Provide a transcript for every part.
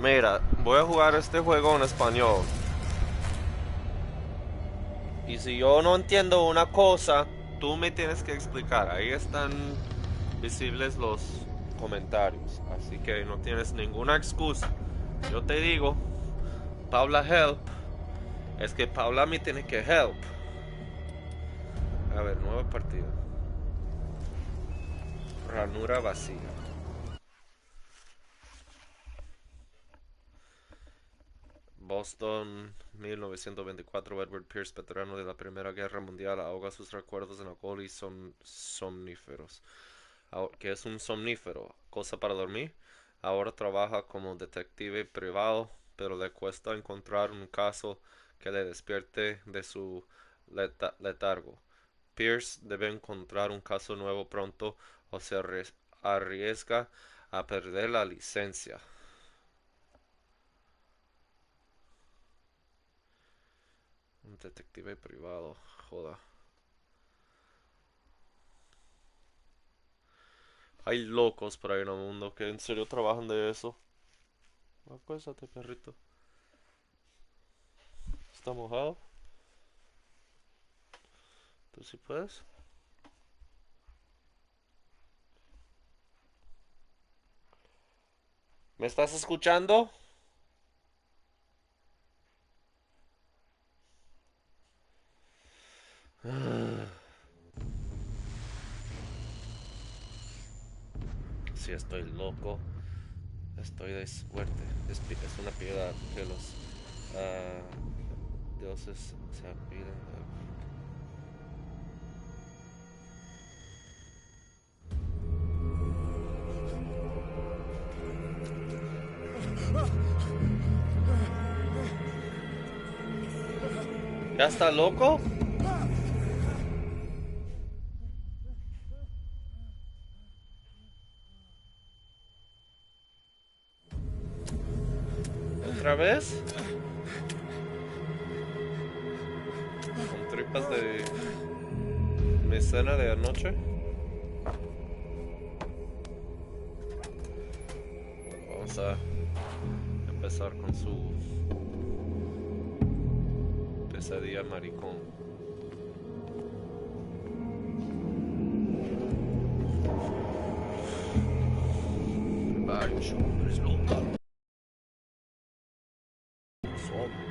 Mira, voy a jugar este juego en español. Y si yo no entiendo una cosa, tú me tienes que explicar. Ahí están visibles los comentarios. Así que no tienes ninguna excusa. Yo te digo, Paula help. Es que Paula me tiene que help. A ver, nueva partida. Ranura vacía. Boston, 1924. Edward Pierce, veterano de la Primera Guerra Mundial, ahoga sus recuerdos en alcohol y somníferos. ¿Qué es un somnífero? Cosa para dormir. Ahora trabaja como detective privado, pero le cuesta encontrar un caso que le despierte de su letargo. Pierce debe encontrar un caso nuevo pronto o se arriesga a perder la licencia. Un detective privado, joda. Hay locos por ahí en el mundo que en serio trabajan de eso. Acuéstate, perrito. ¿Está mojado? ¿Tú sí puedes? ¿Me estás escuchando? Si estoy loco, estoy de suerte. Es una piedad que los dioses se piden. ¿Ya está loco? ¿Otra vez? ¿Con tripas de mi cena de anoche? Bueno, vamos a empezar con su pesadilla maricón. Varios hombres locos.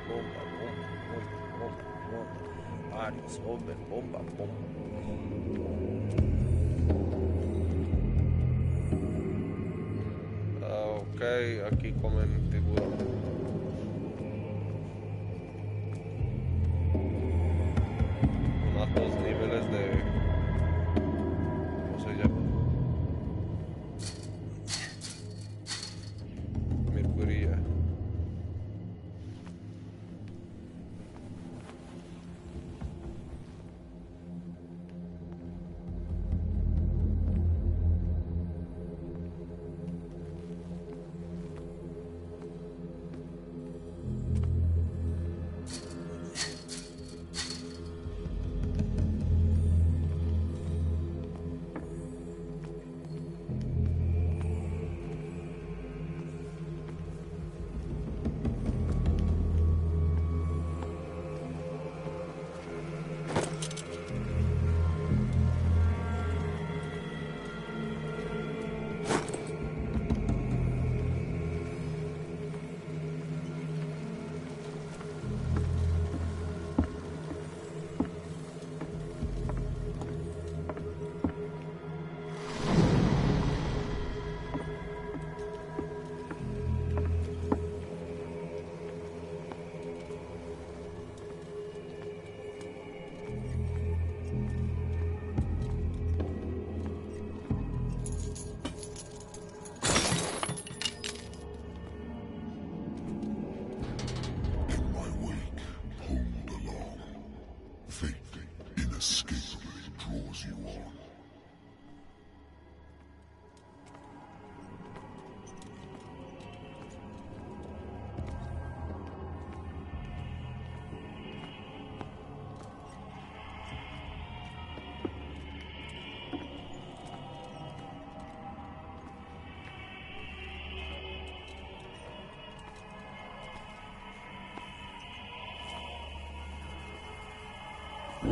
Bomba, varios hombres, bomba. Ok, aquí comen tiburón. Con altos niveles de... ¿Cómo se llama? Mercuria.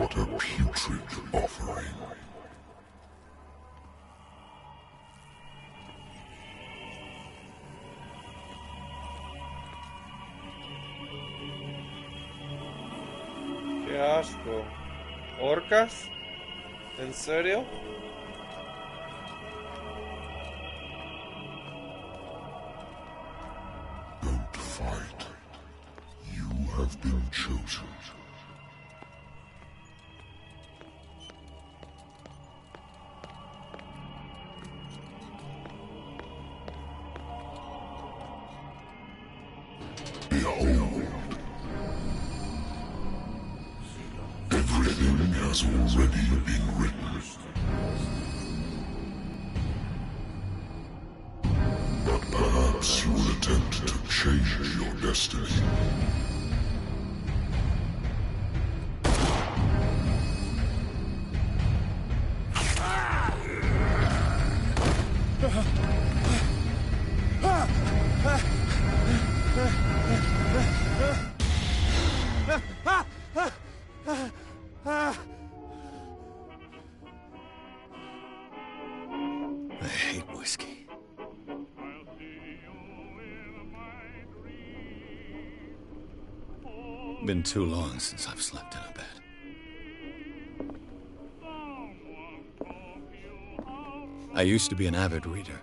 What a putrid offering. Qué asco. ¿Orcas? ¿En serio? Don't fight. You have been chosen. Behold. Everything has already been written. But perhaps you will attempt to change your destiny. I hate whiskey. Been too long since I've slept in a bed. I used to be an avid reader.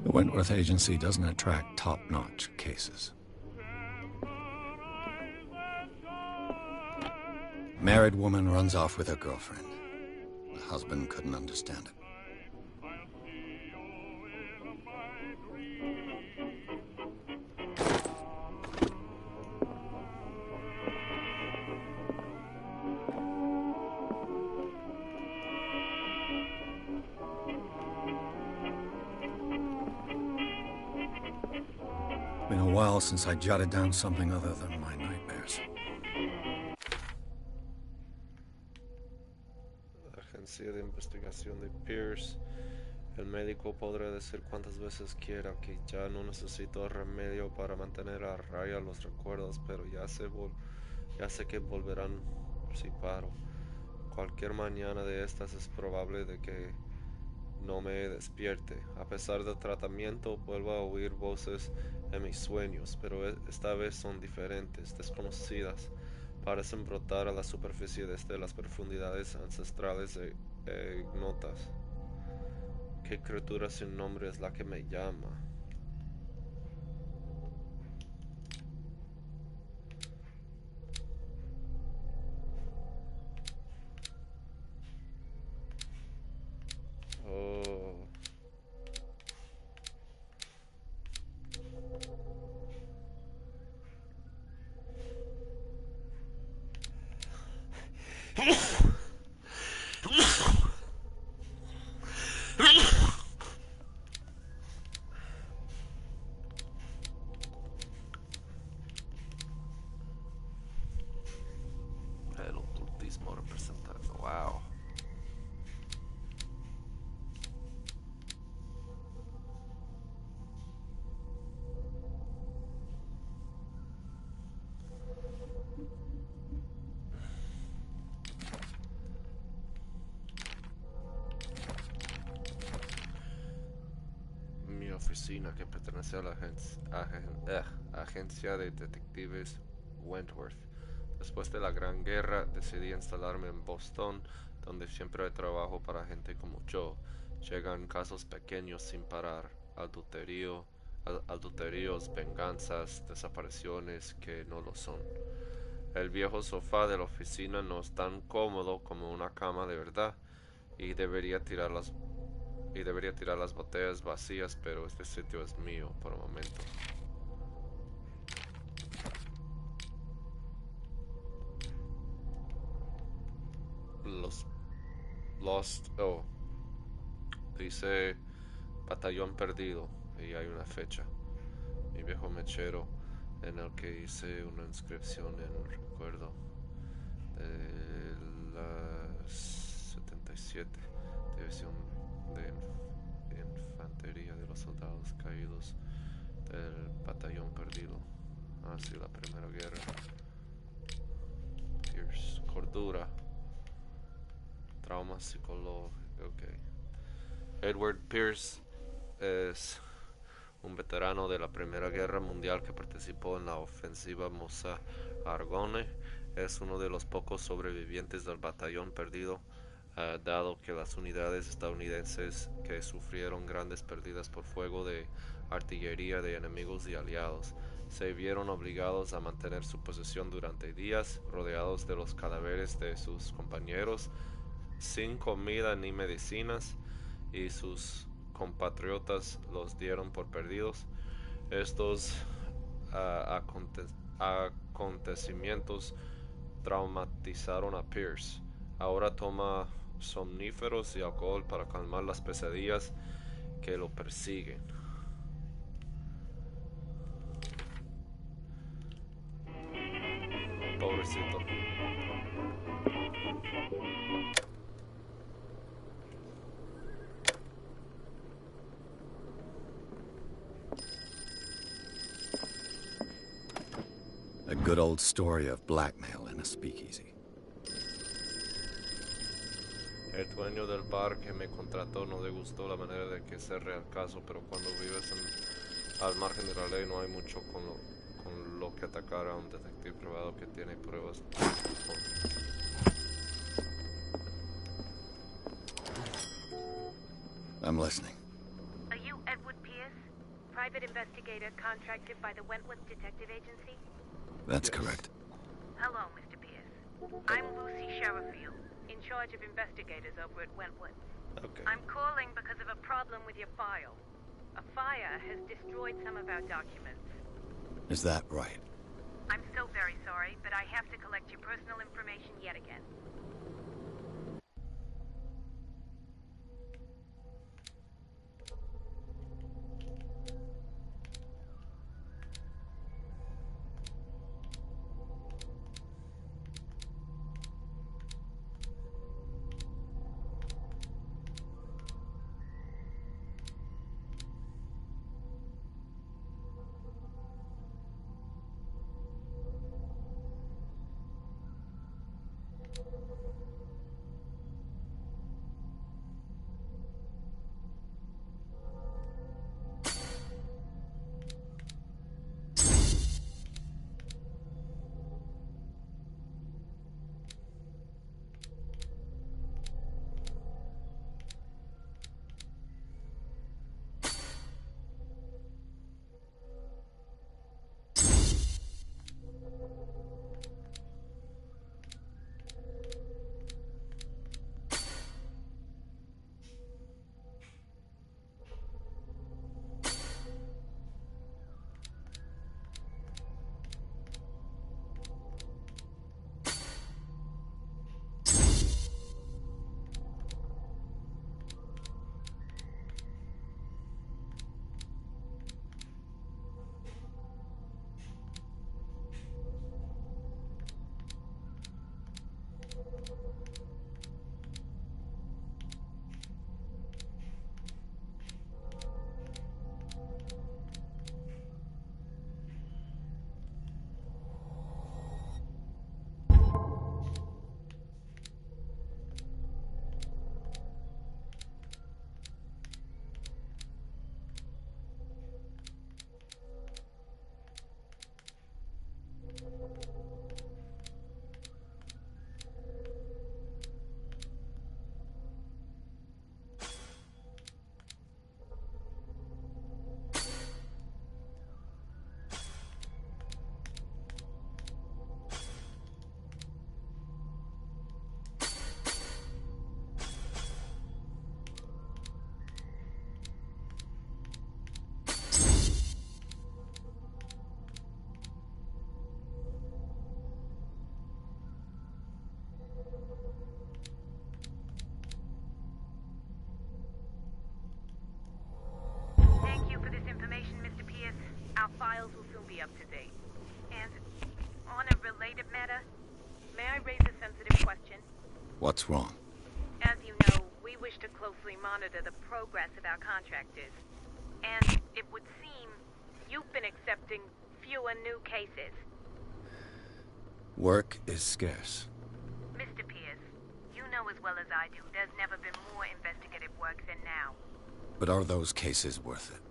The Wentworth Agency doesn't attract top-notch cases. Married woman runs off with her girlfriend. The husband couldn't understand it. Been a while since I jotted down something other than my nightmares. Agencia de Investigación de Pierce. El médico podrá decir cuantas veces quiera que ya no necesito remedio para mantener a raya los recuerdos, pero ya sé que volverán si paro. Cualquier mañana de estas es probable de que no me despierte. A pesar del tratamiento, vuelvo a oír voces en mis sueños, pero esta vez son diferentes, desconocidas. Parecen brotar a la superficie desde las profundidades ancestrales e ignotas. ¿Qué criatura sin nombre es la que me llama? Oh. El ocultismo representado. Wow. Mi oficina, que pertenece a la agencia de detectives Wentworth. Después de la Gran Guerra, decidí instalarme en Boston, donde siempre hay trabajo para gente como yo. Llegan casos pequeños sin parar, adulterios, venganzas, desapariciones que no lo son. El viejo sofá de la oficina no es tan cómodo como una cama de verdad, y debería tirar las botellas vacías, pero este sitio es mío por el momento. Dice batallón perdido y hay una fecha. Mi viejo mechero en el que hice una inscripción en un recuerdo de la 77 División de Infantería de los Soldados Caídos del batallón perdido. Ah, sí, la Primera Guerra. Pierce. Cordura. Trauma psicológico. Ok. Edward Pierce es un veterano de la Primera Guerra Mundial que participó en la ofensiva Mosa Argonne. Es uno de los pocos sobrevivientes del batallón perdido, dado que las unidades estadounidenses que sufrieron grandes pérdidas por fuego de artillería de enemigos y aliados se vieron obligados a mantener su posición durante días, rodeados de los cadáveres de sus compañeros, sin comida ni medicinas, y sus compatriotas los dieron por perdidos. Estos acontecimientos traumatizaron a Pierce. Ahora toma somníferos y alcohol para calmar las pesadillas que lo persiguen. Pobrecito. A good old story of blackmail in a speakeasy. El dueño del bar que me contrató no le gustó la manera de que cerré el caso, pero cuando vives al margen de la ley no hay mucho con lo que atacar a un detective privado que tiene pruebas. I'm listening. Are you Edward Pierce, private investigator contracted by the Wentworth Detective Agency? That's correct. Hello, Mr. Pierce. I'm Lucy Sherifield, in charge of investigators over at Wentworth. Okay. I'm calling because of a problem with your file. A fire has destroyed some of our documents. Is that right? I'm so very sorry, but I have to collect your personal information yet again. Our files will soon be up to date. And on a related matter, may I raise a sensitive question? What's wrong? As you know, we wish to closely monitor the progress of our contractors. And it would seem you've been accepting fewer new cases. Work is scarce. Mr. Pierce, you know as well as I do, there's never been more investigative work than now. But are those cases worth it?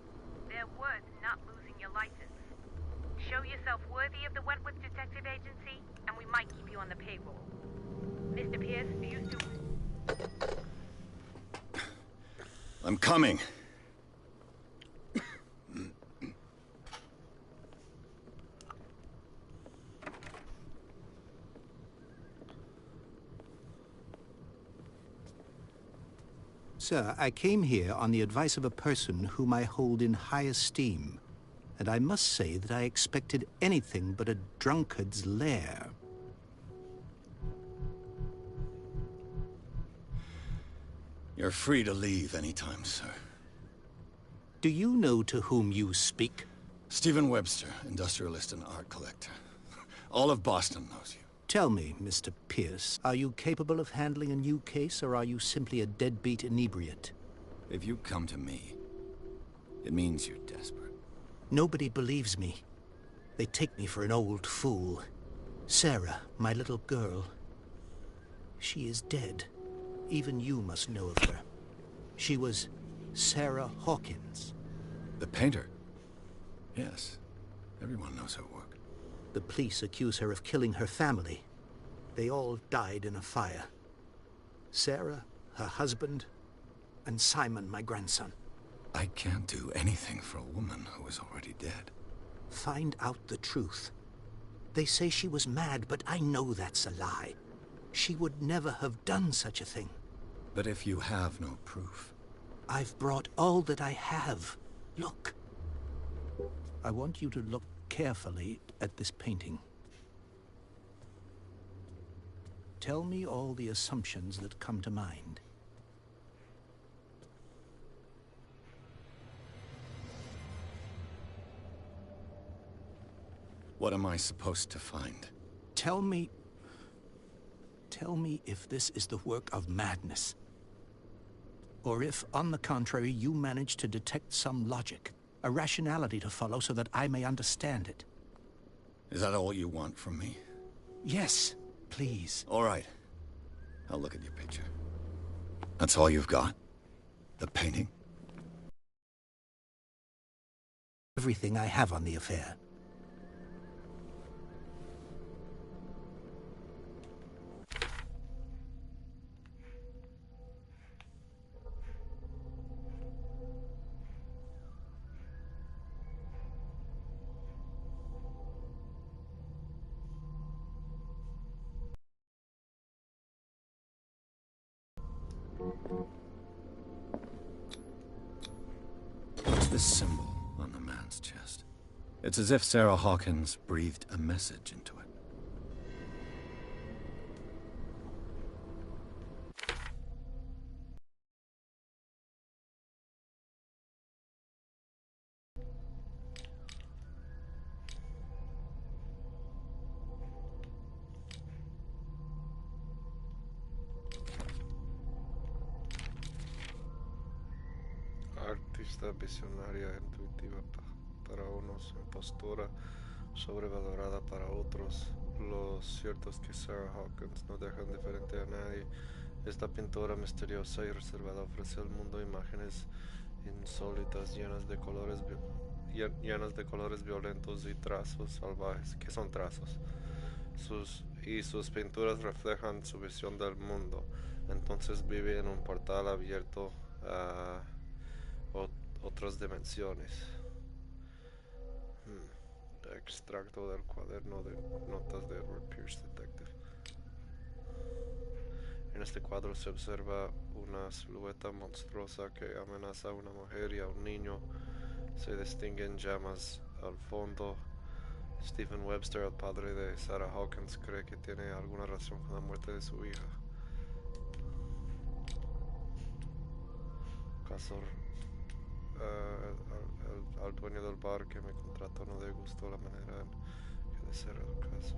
They're worth not losing your license. Show yourself worthy of the Wentworth Detective Agency, and we might keep you on the payroll. Mr. Pierce, do you still... I'm coming. Sir, I came here on the advice of a person whom I hold in high esteem, and I must say that I expected anything but a drunkard's lair. You're free to leave anytime, sir. Do you know to whom you speak? Stephen Webster, industrialist and art collector. All of Boston knows you. Tell me, Mr. Pierce, are you capable of handling a new case, or are you simply a deadbeat inebriate? If you come to me, it means you're desperate. Nobody believes me. They take me for an old fool. Sarah, my little girl, she is dead. Even you must know of her. She was Sarah Hawkins. The painter? Yes. Everyone knows her work. The police accuse her of killing her family. They all died in a fire. Sarah, her husband, and Simon, my grandson. I can't do anything for a woman who is already dead. Find out the truth. They say she was mad, but I know that's a lie. She would never have done such a thing. But if you have no proof... I've brought all that I have. Look. I want you to look carefully at this painting. Tell me all the assumptions that come to mind. What am I supposed to find? Tell me if this is the work of madness. Or if, on the contrary, you manage to detect some logic, a rationality to follow so that I may understand it. Is that all you want from me? Yes, please. All right. I'll look at your picture. That's all you've got? The painting? Everything I have on the affair. What's this symbol on the man's chest? It's as if Sarah Hawkins breathed a message into it. Artista visionaria e intuitiva para unos, impostora sobrevalorada para otros. Lo cierto es que Sarah Hawkins no deja indiferente a nadie. Esta pintora misteriosa y reservada ofrece al mundo imágenes insólitas llenas de colores violentos y trazos salvajes. ¿Qué son trazos? Sus pinturas reflejan su visión del mundo. Entonces vive en un portal abierto a otras dimensiones. Extracto del cuaderno de notas de Edward Pierce, Detective. En este cuadro se observa una silueta monstruosa que amenaza a una mujer y a un niño. Se distinguen llamas al fondo. Stephen Webster, el padre de Sarah Hawkins, cree que tiene alguna relación con la muerte de su hija. Caso al dueño del bar que me contrató no le gustó la manera en que de ser el caso.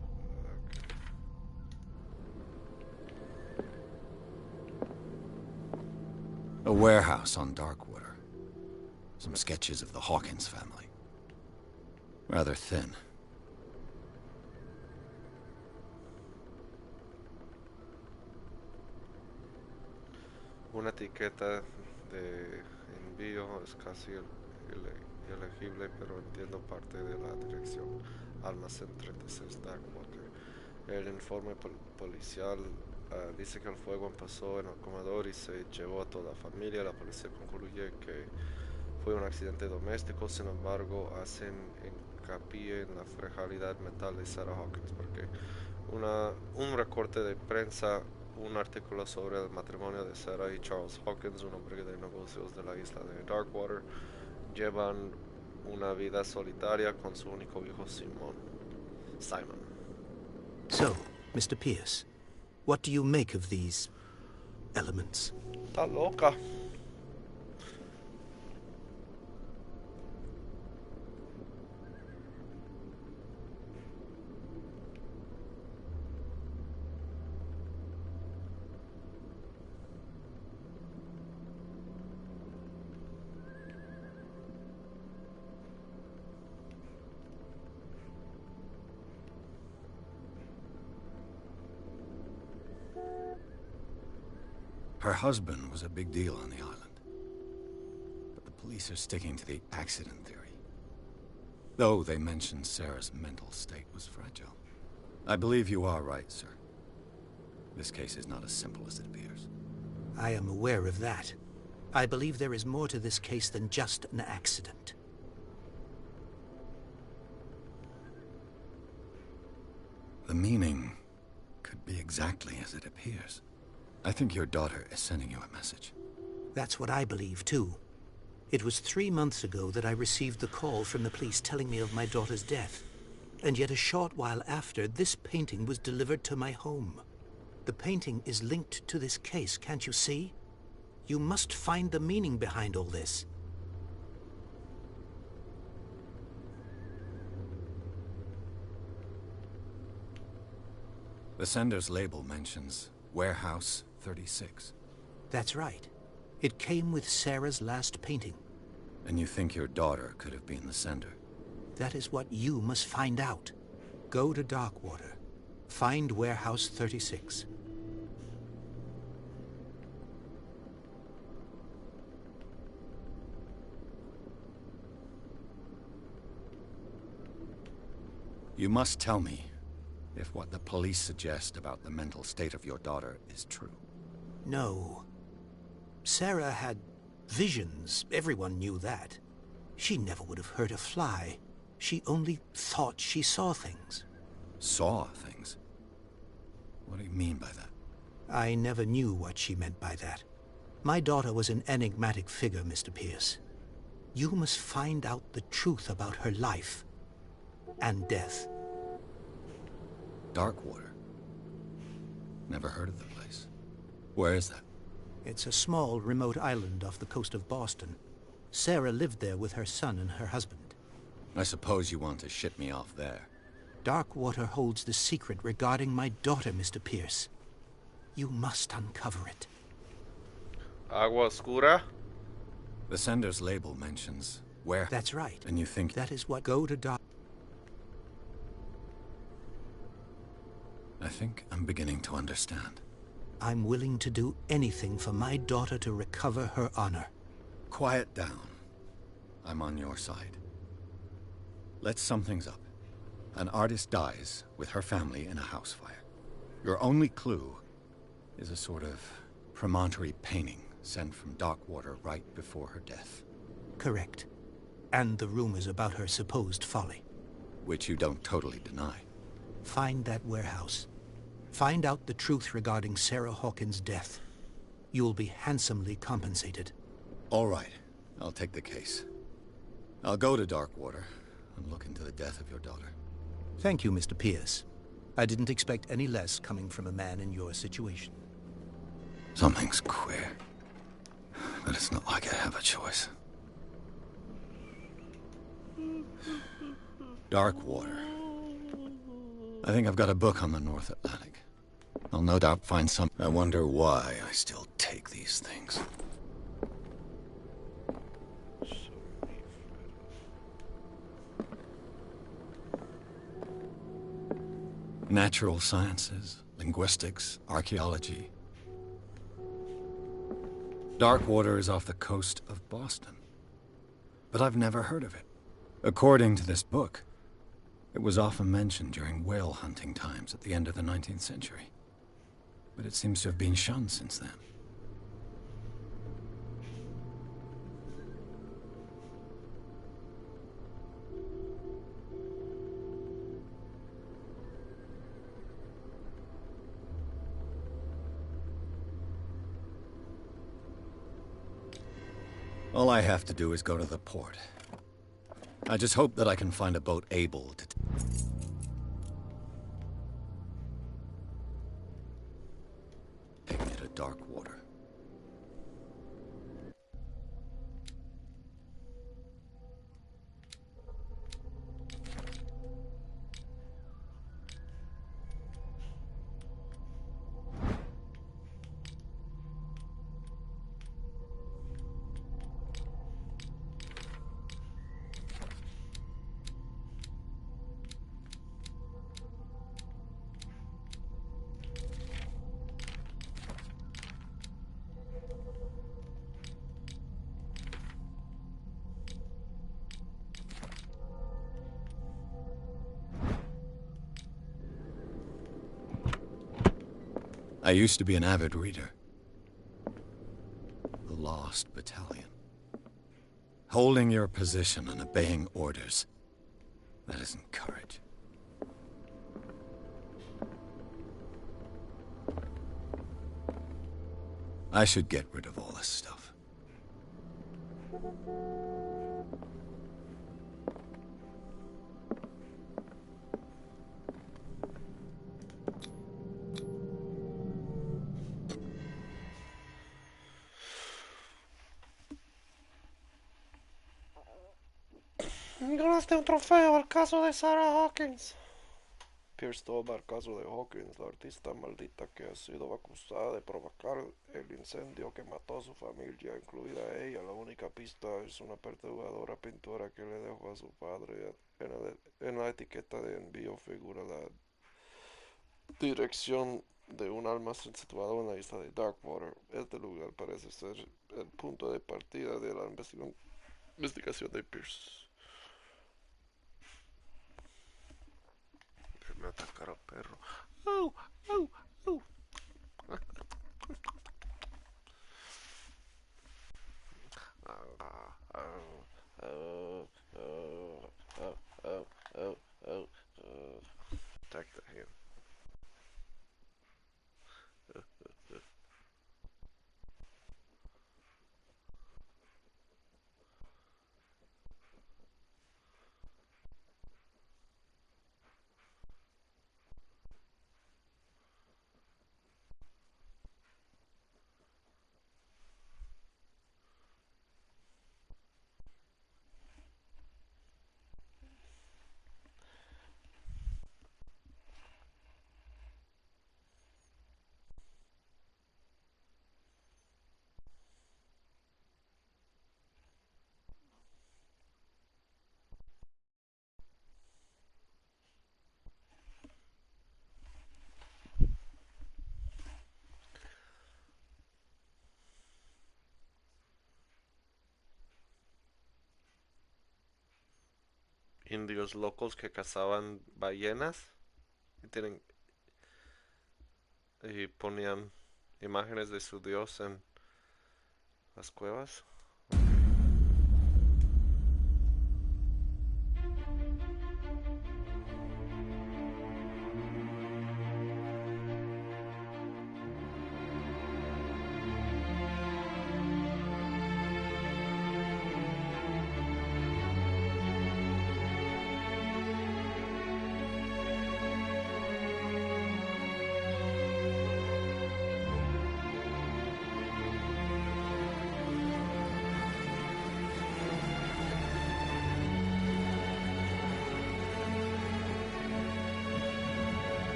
A warehouse on Darkwater. Some sketches of the Hawkins family. Rather thin. Una etiqueta de envío es casi ilegible, pero entiendo parte de la dirección. Almacén 36 Darkwater. El informe policial dice que el fuego empezó en el comedor y se llevó a toda la familia. La policía concluye que fue un accidente doméstico, sin embargo, hacen hincapié en la fragilidad mental de Sarah Hawkins, porque un recorte de prensa, un artículo sobre el matrimonio de Sarah y Charles Hawkins, un hombre de negocios de la isla de Darkwater, llevan una vida solitaria con su único hijo Simon. So, Mr. Pierce, what do you make of these elements? Está loca. Her husband was a big deal on the island. But the police are sticking to the accident theory. Though they mentioned Sarah's mental state was fragile. I believe you are right, sir. This case is not as simple as it appears. I am aware of that. I believe there is more to this case than just an accident. The meaning could be exactly as it appears. I think your daughter is sending you a message. That's what I believe, too. It was 3 months ago that I received the call from the police telling me of my daughter's death. And yet a short while after, this painting was delivered to my home. The painting is linked to this case, can't you see? You must find the meaning behind all this. The sender's label mentions Warehouse 36. That's right. It came with Sarah's last painting. And you think your daughter could have been the sender? That is what you must find out. Go to Darkwater. Find Warehouse 36. You must tell me if what the police suggest about the mental state of your daughter is true. No. Sarah had visions. Everyone knew that. She never would have hurt a fly. She only thought she saw things. Saw things? What do you mean by that? I never knew what she meant by that. My daughter was an enigmatic figure, Mr. Pierce. You must find out the truth about her life and death. Darkwater? Never heard of the place. Where is that? It's a small, remote island off the coast of Boston. Sarah lived there with her son and her husband. I suppose you want to ship me off there. Darkwater holds the secret regarding my daughter, Mr. Pierce. You must uncover it. Agua Oscura? The sender's label mentions where... That's right. And you think... That is what... Go to Dark... I think I'm beginning to understand. I'm willing to do anything for my daughter to recover her honor. Quiet down. I'm on your side. Let's sum things up. An artist dies with her family in a house fire. Your only clue is a sort of promontory painting sent from Darkwater right before her death. Correct. And the rumors about her supposed folly. Which you don't totally deny. Find that warehouse. Find out the truth regarding Sarah Hawkins' death. You'll be handsomely compensated. All right. I'll take the case. I'll go to Darkwater and look into the death of your daughter. Thank you, Mr. Pierce. I didn't expect any less coming from a man in your situation. Something's queer. But it's not like I have a choice. Darkwater. I think I've got a book on the North Atlantic. I'll no doubt find some... I wonder why I still take these things. Natural sciences, linguistics, archaeology. Darkwater is off the coast of Boston. But I've never heard of it. According to this book, it was often mentioned during whale hunting times at the end of the 19th century. But it seems to have been shunned since then. All I have to do is go to the port. I just hope that I can find a boat able to... take me to Darkwater. I used to be an avid reader. The Lost Battalion. Holding your position and obeying orders. That isn't courage. I should get rid of all this stuff. Ganaste un trofeo al caso de Sarah Hawkins. Pierce toma el caso de Hawkins, la artista maldita que ha sido acusada de provocar el incendio que mató a su familia, incluida a ella. La única pista es una perturbadora pintura que le dejó a su padre. En la etiqueta de envío figura la dirección de un almacén situado en la isla de Darkwater. Este lugar parece ser el punto de partida de la investigación de Pierce. Me atacar al perro. ¡Au! ¡Au! ¡Au! Attack the hand. Indios locos que cazaban ballenas y ponían imágenes de su dios en las cuevas.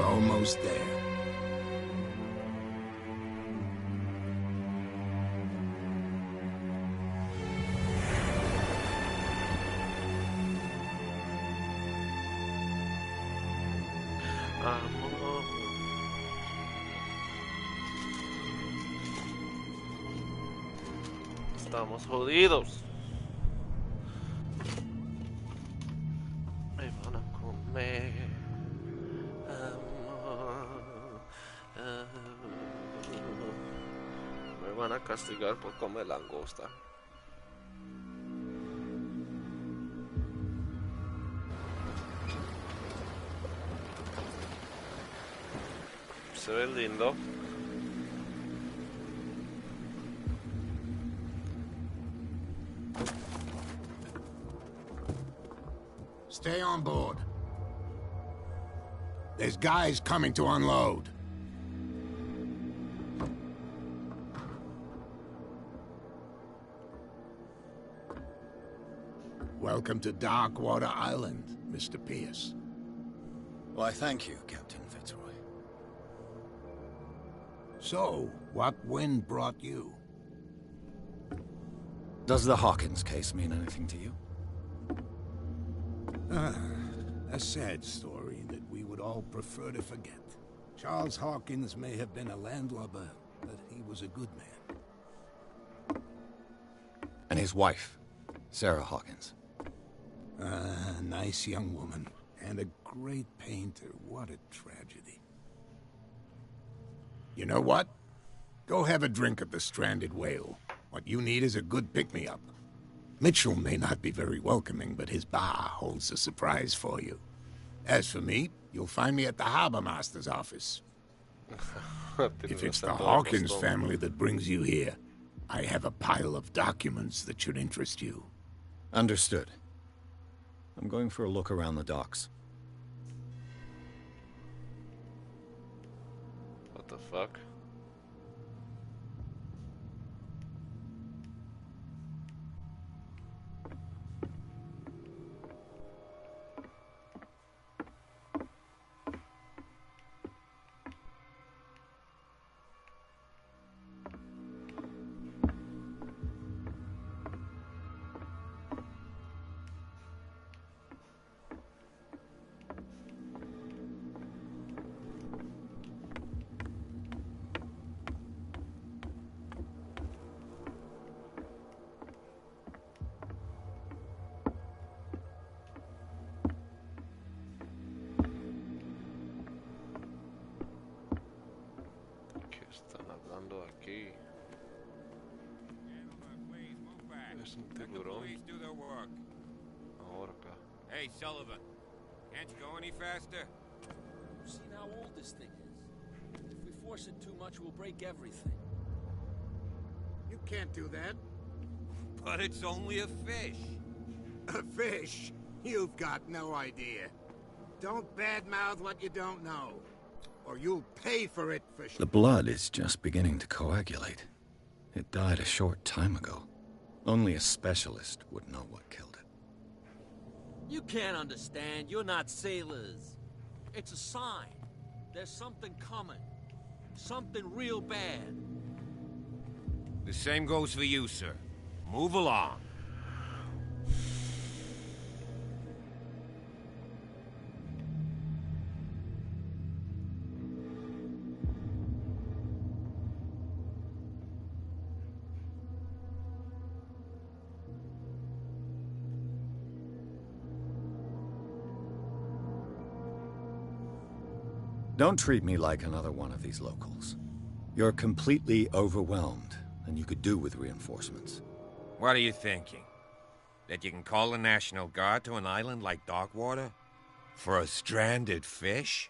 almost there. Amor. Estamos jodidos. Me van a comer. Amor. Me van a castigar por comer langosta. Se ve lindo. Stay on board. There's guys coming to unload. Welcome to Darkwater Island, Mr. Pierce. Why, thank you, Captain Fitzroy. So, what wind brought you? Does the Hawkins case mean anything to you? A sad story that we would all prefer to forget. Charles Hawkins may have been a landlubber, but he was a good man. And his wife, Sarah Hawkins. A nice young woman, and a great painter. What a tragedy. You know what? Go have a drink at the Stranded Whale. What you need is a good pick-me-up. Mitchell may not be very welcoming, but his bar holds a surprise for you. As for me, you'll find me at the Harbor Master's office. If it's the Hawkins family that brings you here, I have a pile of documents that should interest you. Understood. I'm going for a look around the docks. What the fuck? ¿Qué están hablando aquí? Es un tiburón. Ahora acá. Hey, Sullivan. Can't you go any faster? You've seen how old this thing is. If we force it too much, we'll break everything. You can't do that. But it's only a fish. A fish? You've got no idea. Don't badmouth what you don't know, or you'll pay for it for The blood is just beginning to coagulate. It died a short time ago. Only a specialist would know what killed it. You can't understand. You're not sailors. It's a sign. There's something coming. Something real bad. The same goes for you, sir. Move along. Don't treat me like another one of these locals. You're completely overwhelmed, and you could do with reinforcements. What are you thinking? That you can call the National Guard to an island like Darkwater? For a stranded fish?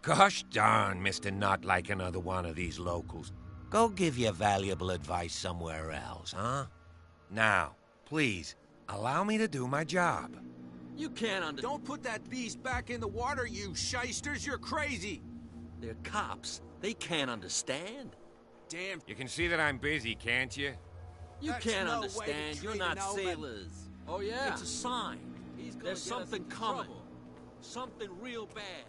Gosh darn, Mr. Not like another one of these locals. Go give your valuable advice somewhere else, huh? Now, please, allow me to do my job. You can't Don't put that beast back in the water, you shysters! You're crazy! They're cops. They can't understand. Damn. You can see that I'm busy, can't you? You can't understand. You're not sailors. Oh, yeah? It's a sign. There's something coming. Something real bad.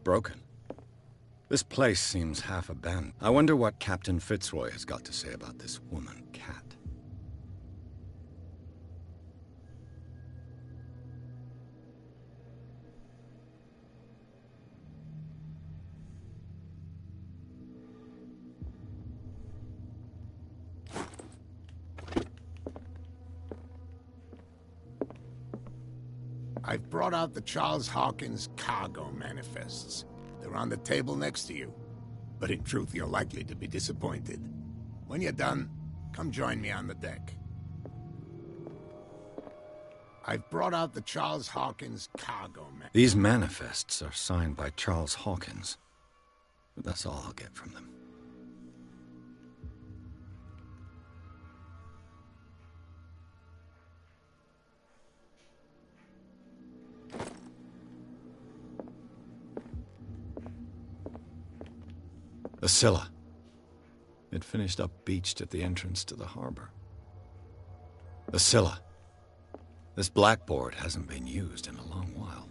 broken. This place seems half abandoned. I wonder what Captain Fitzroy has got to say about this woman cat. I've brought out the Charles Hawkins cargo manifests. They're on the table next to you. But in truth, you're likely to be disappointed. When you're done, come join me on the deck. I've brought out the Charles Hawkins cargo manifests. These manifests are signed by Charles Hawkins. But that's all I'll get from them. The Scylla. It finished up beached at the entrance to the harbor. The Scylla. This blackboard hasn't been used in a long while.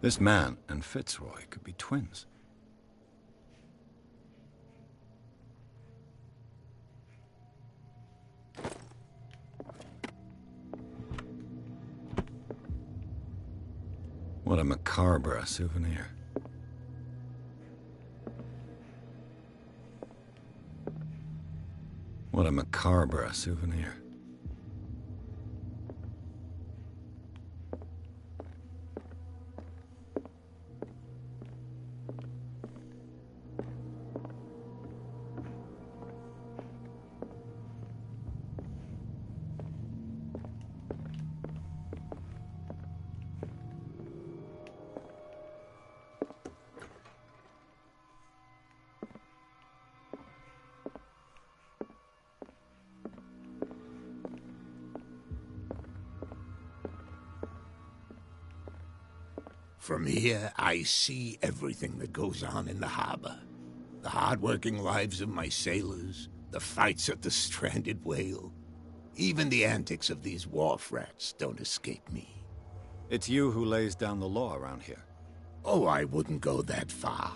This man and Fitzroy could be twins. What a macabre souvenir. What a macabre souvenir. From here, I see everything that goes on in the harbor. The hard-working lives of my sailors, the fights at the stranded whale. Even the antics of these wharf rats don't escape me. It's you who lays down the law around here. Oh, I wouldn't go that far.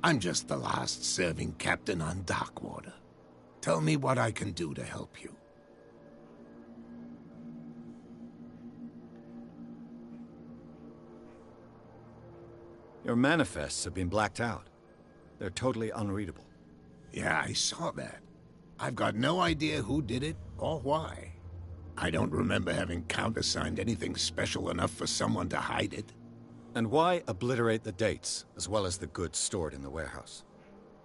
I'm just the last serving captain on Darkwater. Tell me what I can do to help you. Your manifests have been blacked out. They're totally unreadable. Yeah, I saw that. I've got no idea who did it or why. I don't remember having countersigned anything special enough for someone to hide it. And why obliterate the dates, as well as the goods stored in the warehouse?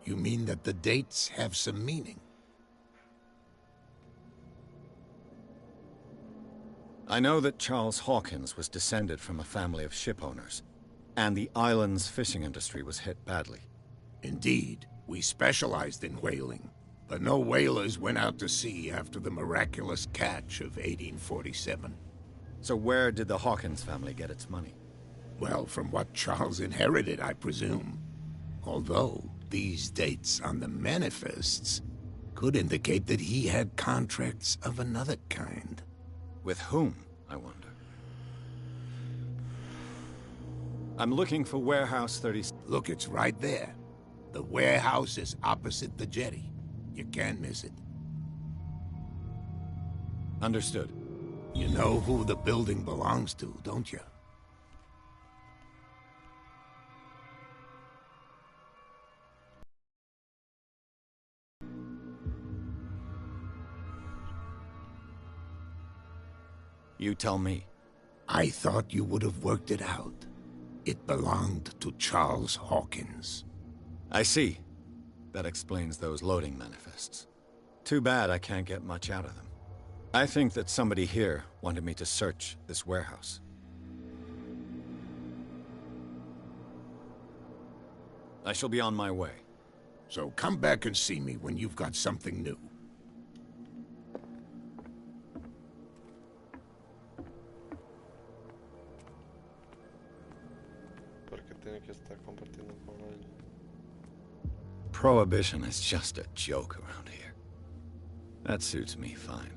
You mean that the dates have some meaning? I know that Charles Hawkins was descended from a family of ship owners, and the island's fishing industry was hit badly. Indeed, we specialized in whaling, but no whalers went out to sea after the miraculous catch of 1847. So where did the Hawkins family get its money? Well, from what Charles inherited, I presume. Although, these dates on the manifests could indicate that he had contracts of another kind. With whom, I wonder? I'm looking for Warehouse 30... Look, it's right there. The warehouse is opposite the jetty. You can't miss it. Understood. You know who the building belongs to, don't you? You tell me. I thought you would have worked it out. It belonged to Charles Hawkins. I see. That explains those loading manifests. Too bad I can't get much out of them. I think that somebody here wanted me to search this warehouse. I shall be on my way. So come back and see me when you've got something new. ¿Por qué tiene que estar compartiendo con él? Prohibition is just a joke around here. That suits me fine.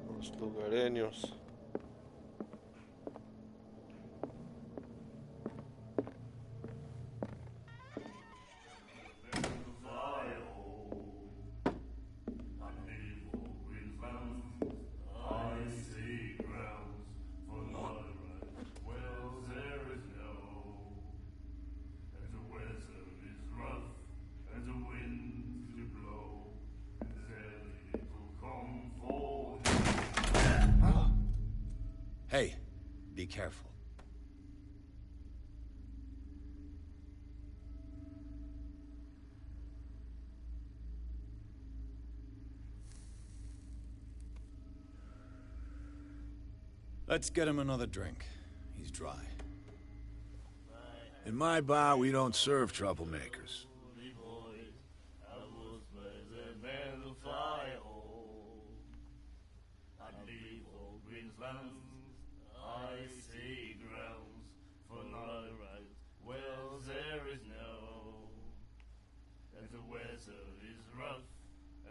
Los lugareños. Hey, be careful. Let's get him another drink. He's dry. In my bar, we don't serve troublemakers.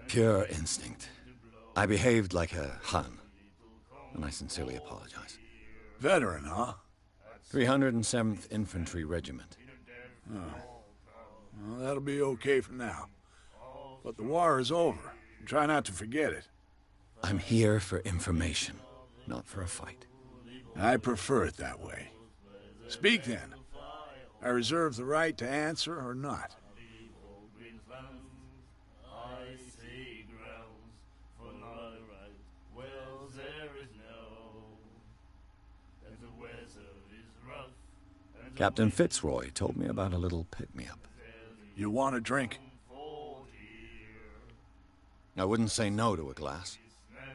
Pure instinct. I behaved like a Hun, and I sincerely apologize. Veteran, huh? 307th Infantry Regiment. Oh. Well, that'll be okay for now. But the war is over. Try not to forget it. I'm here for information, not for a fight. I prefer it that way. Speak then. I reserve the right to answer or not. Captain Fitzroy told me about a little pick-me-up. You want a drink? I wouldn't say no to a glass.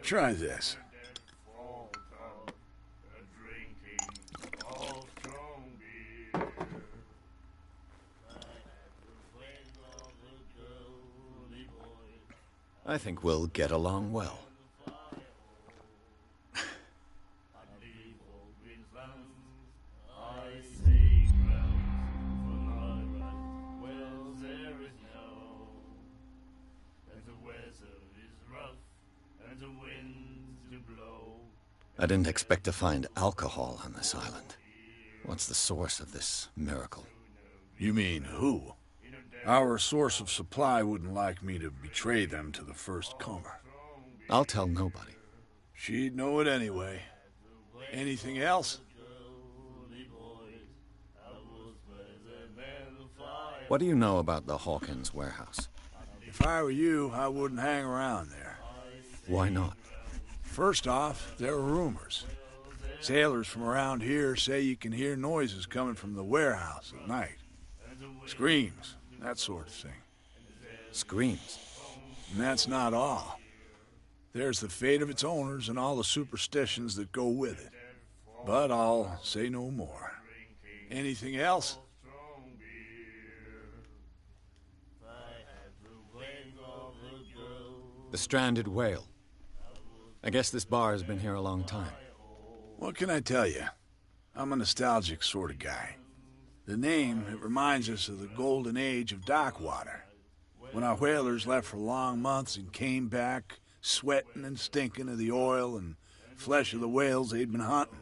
Try this. I think we'll get along well. I didn't expect to find alcohol on this island. What's the source of this miracle? You mean who? Our source of supply wouldn't like me to betray them to the first comer. I'll tell nobody. She'd know it anyway. Anything else? What do you know about the Hawkins warehouse? If I were you, I wouldn't hang around there. Why not? First off, there are rumors. Sailors from around here say you can hear noises coming from the warehouse at night. Screams, that sort of thing. Screams? And that's not all. There's the fate of its owners and all the superstitions that go with it. But I'll say no more. Anything else? The stranded whale. I guess this bar has been here a long time. What can I tell you? I'm a nostalgic sort of guy. The name, it reminds us of the golden age of dockwater. When our whalers left for long months and came back, sweating and stinking of the oil and flesh of the whales they'd been hunting.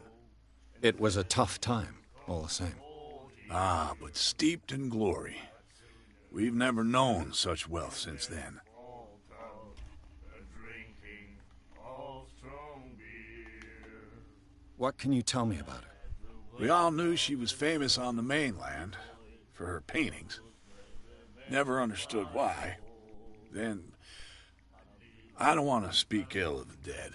It was a tough time, all the same. Ah, but steeped in glory. We've never known such wealth since then. What can you tell me about it? We all knew she was famous on the mainland for her paintings. Never understood why. Then, I don't want to speak ill of the dead.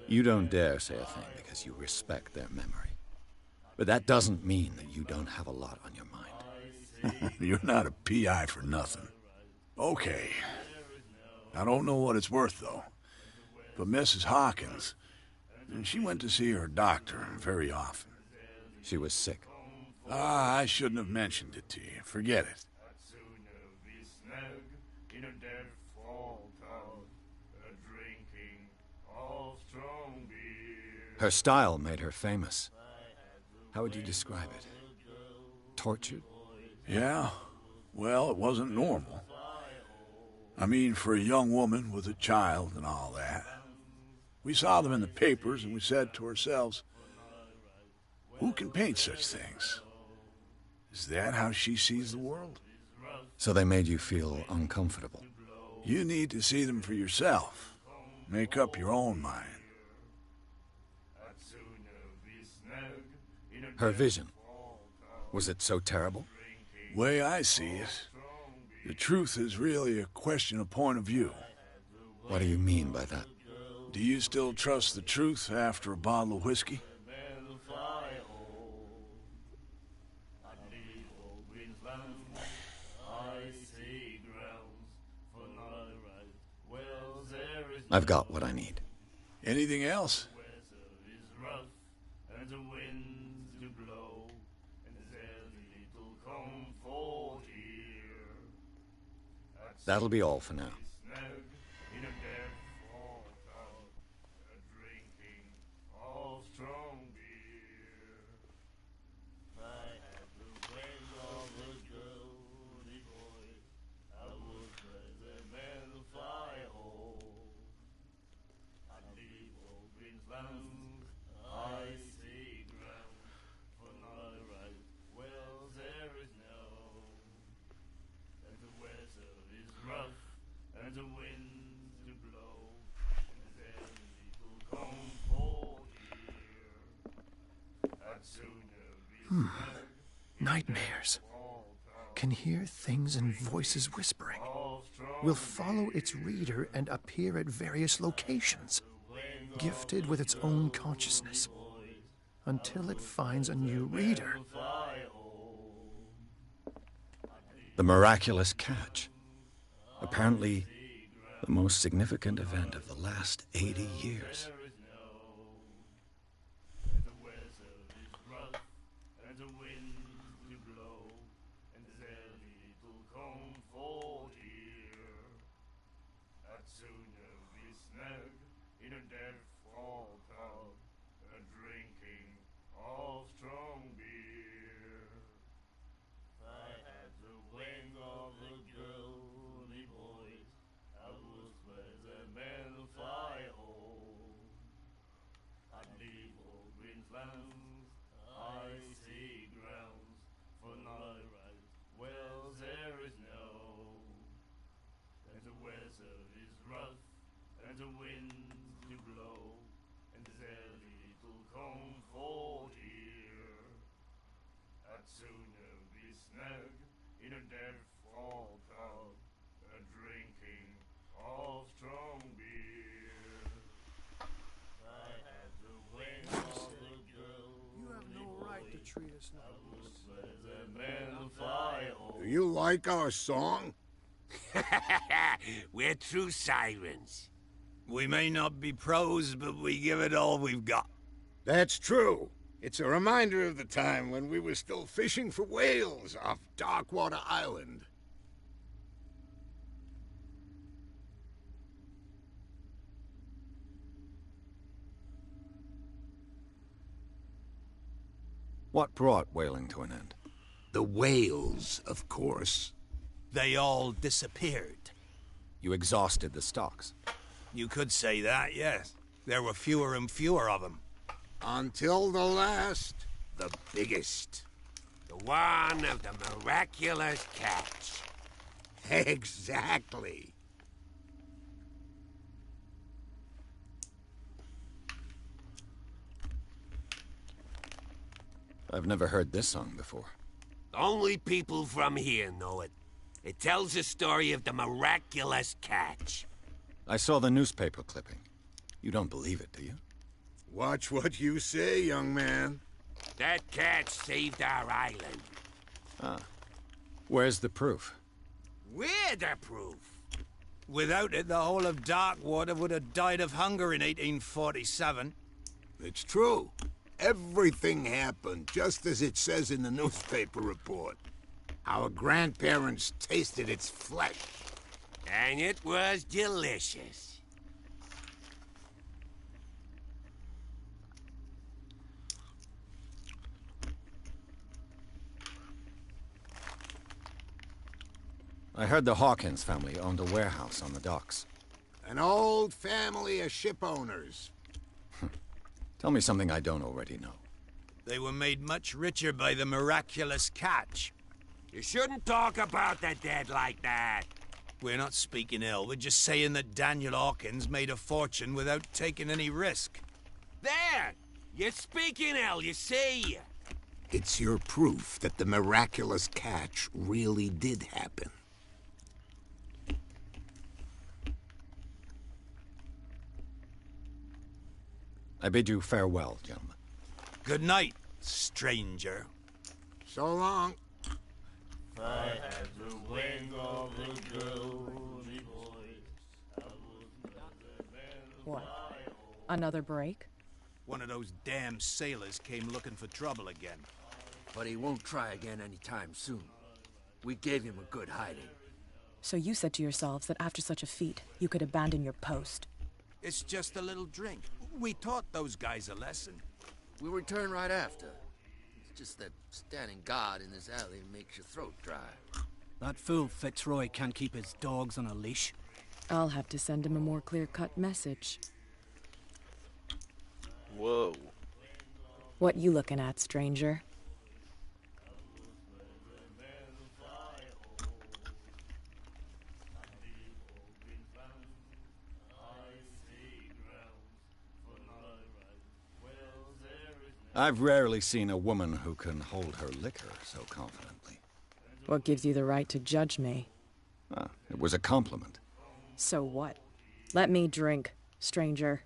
You don't dare say a thing because you respect their memory. But that doesn't mean that you don't have a lot on your mind. You're not a PI for nothing. Okay. I don't know what it's worth, though. But Mrs. Hawkins, she went to see her doctor very often. She was sick. Ah, I shouldn't have mentioned it to you. Forget it. Her style made her famous. How would you describe it? Tortured? Yeah. Well, it wasn't normal. I mean, for a young woman with a child and all that. We saw them in the papers and we said to ourselves, who can paint such things? Is that how she sees the world? So they made you feel uncomfortable. You need to see them for yourself. Make up your own mind. Her vision, was it so terrible? Way I see it, the truth is really a question of point of view. What do you mean by that? Do you still trust the truth after a bottle of whiskey? I've got what I need. Anything else? That'll be all for now. Nightmares. Can hear things and voices whispering. Will follow its reader and appear at various locations, gifted with its own consciousness, until it finds a new reader. The miraculous catch. Apparently, the most significant event of the last 80 years. Do you like our song? We're true sirens. We may not be pros, but we give it all we've got. That's true. It's a reminder of the time when we were still fishing for whales off Darkwater Island. What brought whaling to an end? The whales, of course. They all disappeared. You exhausted the stocks. You could say that, yes. There were fewer and fewer of them. Until the last, the biggest. The one of the miraculous catch. Exactly. I've never heard this song before. Only people from here know it. It tells the story of the miraculous catch. I saw the newspaper clipping. You don't believe it, do you? Watch what you say, young man. That catch saved our island. Ah. Where's the proof? We're the proof. Without it, the whole of Darkwater would have died of hunger in 1847. It's true. Everything happened just as it says in the newspaper report. Our grandparents tasted its flesh. And it was delicious. I heard the Hawkins family owned a warehouse on the docks. An old family of ship owners. Tell me something I don't already know. They were made much richer by the miraculous catch. You shouldn't talk about the dead like that. We're not speaking ill, we're just saying that Daniel Hawkins made a fortune without taking any risk. There! You're speaking ill, you see. It's your proof that the miraculous catch really did happen. I bid you farewell, gentlemen. Good night, stranger. So long. What? Another break? One of those damn sailors came looking for trouble again. But he won't try again anytime soon. We gave him a good hiding. So you said to yourselves that after such a feat, you could abandon your post. It's just a little drink. We taught those guys a lesson. We'll return right after. It's just that standing guard in this alley makes your throat dry. That fool Fitzroy can't keep his dogs on a leash. I'll have to send him a more clear-cut message. Whoa. What you looking at, stranger? I've rarely seen a woman who can hold her liquor so confidently. What gives you the right to judge me? Ah, it was a compliment. So what? Let me drink, stranger.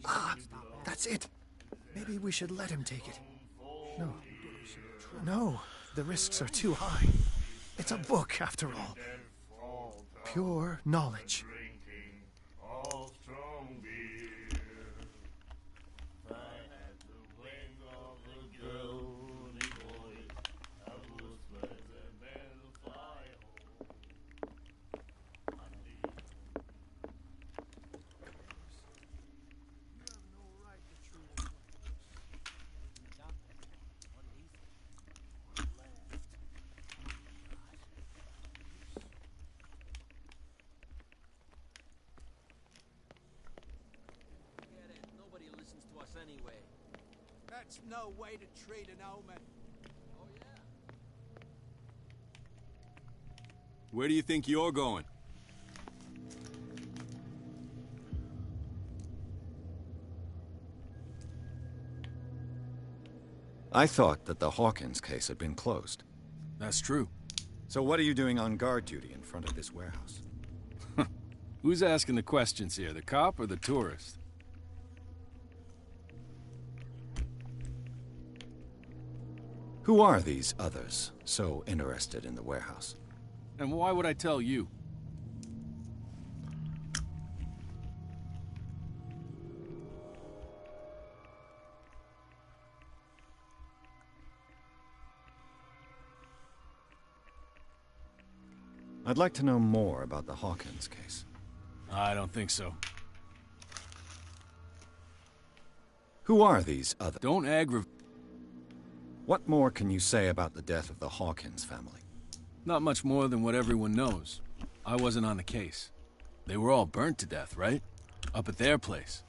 Ah, that's it. Maybe we should let him take it. No. No, the risks are too high. It's a book, after all. Pure knowledge. Anyway. That's no way to treat an omen. Oh, yeah. Where do you think you're going? I thought that the Hawkins case had been closed. That's true. So what are you doing on guard duty in front of this warehouse? Who's asking the questions here, the cop or the tourist? Who are these others so interested in the warehouse? And why would I tell you? I'd like to know more about the Hawkins case. I don't think so. Who are these others? Don't aggravate. What more can you say about the death of the Hawkins family? Not much more than what everyone knows. I wasn't on the case. They were all burnt to death, right? Up at their place.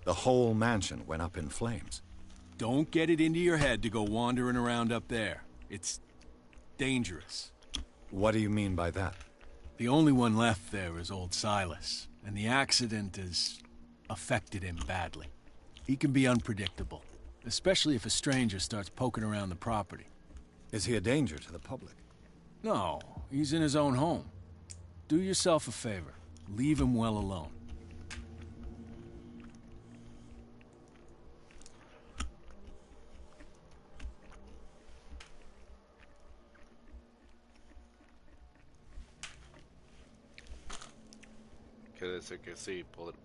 The whole mansion went up in flames. Don't get it into your head to go wandering around up there. It's dangerous. What do you mean by that? The only one left there is old Silas, and the accident has affected him badly. He can be unpredictable, especially if a stranger starts poking around the property. Is he a danger to the public? No, he's in his own home. Do yourself a favor. Leave him well alone. Quiere decir que sí, poder.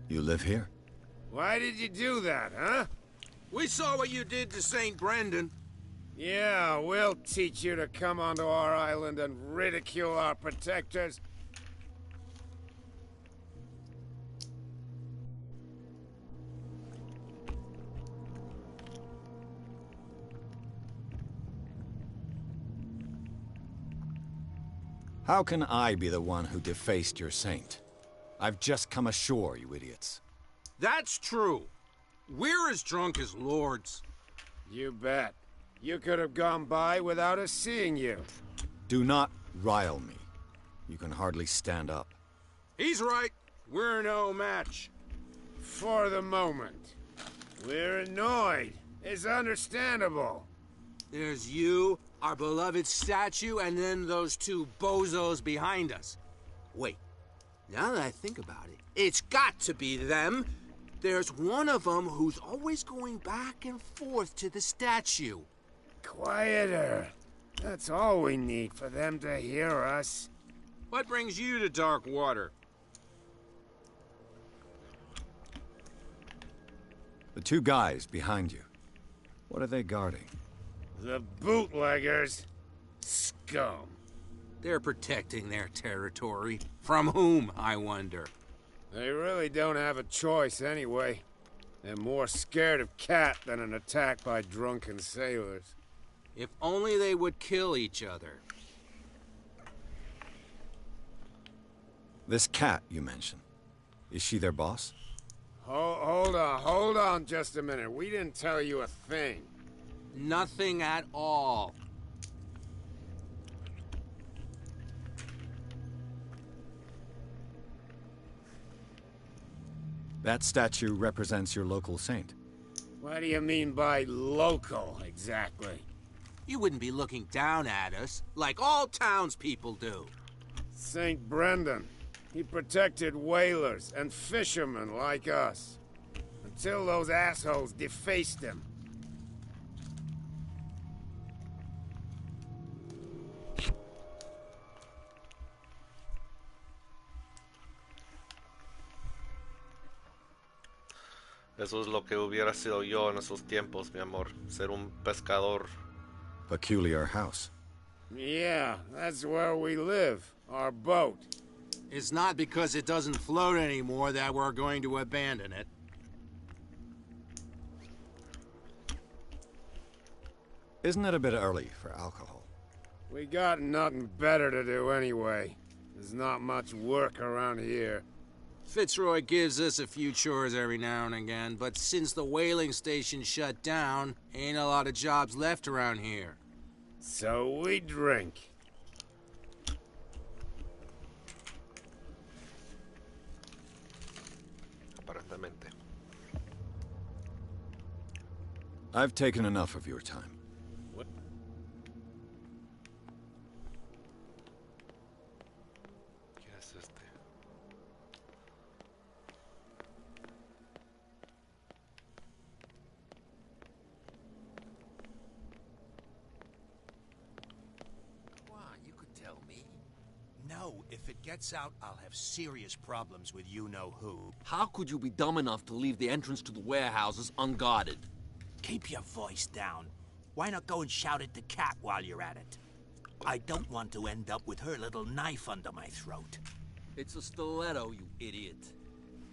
You live here? Why did you do that, huh? We saw what you did to St. Brendan. Yeah, we'll teach you to come onto our island and ridicule our protectors. How can I be the one who defaced your saint? I've just come ashore, you idiots. That's true. We're as drunk as lords. You bet. You could have gone by without us seeing you. Do not rile me. You can hardly stand up. He's right. We're no match. For the moment. We're annoyed. It's understandable. There's you, our beloved statue, and then those two bozos behind us. Wait, now that I think about it, it's got to be them. There's one of them who's always going back and forth to the statue. Quieter. That's all we need for them to hear us. What brings you to Darkwater? The two guys behind you. What are they guarding? The bootleggers. Scum. They're protecting their territory. From whom, I wonder? They really don't have a choice anyway. They're more scared of Cat than an attack by drunken sailors. If only they would kill each other. This Cat you mentioned. Is she their boss? Hold on just a minute. We didn't tell you a thing. Nothing at all. That statue represents your local saint. What do you mean by local, exactly? You wouldn't be looking down at us, like all townspeople do. St. Brendan. He protected whalers and fishermen like us. Until those assholes defaced him. Eso es lo que hubiera sido yo en esos tiempos, mi amor. Ser un pescador. Peculiar house. Yeah, that's where we live. Our boat. It's not because it doesn't float anymore that we're going to abandon it. Isn't it a bit early for alcohol? We got nothing better to do anyway. There's not much work around here. Fitzroy gives us a few chores every now and again, but since the whaling station shut down, ain't a lot of jobs left around here. So we drink. Aparentemente. I've taken enough of your time. What? es este? Come on, you could tell me. No, if it gets out, I'll have serious problems with you-know-who. How could you be dumb enough to leave the entrance to the warehouses unguarded? Keep your voice down. Why not go and shout at the cat while you're at it? I don't want to end up with her little knife under my throat. It's a stiletto, you idiot.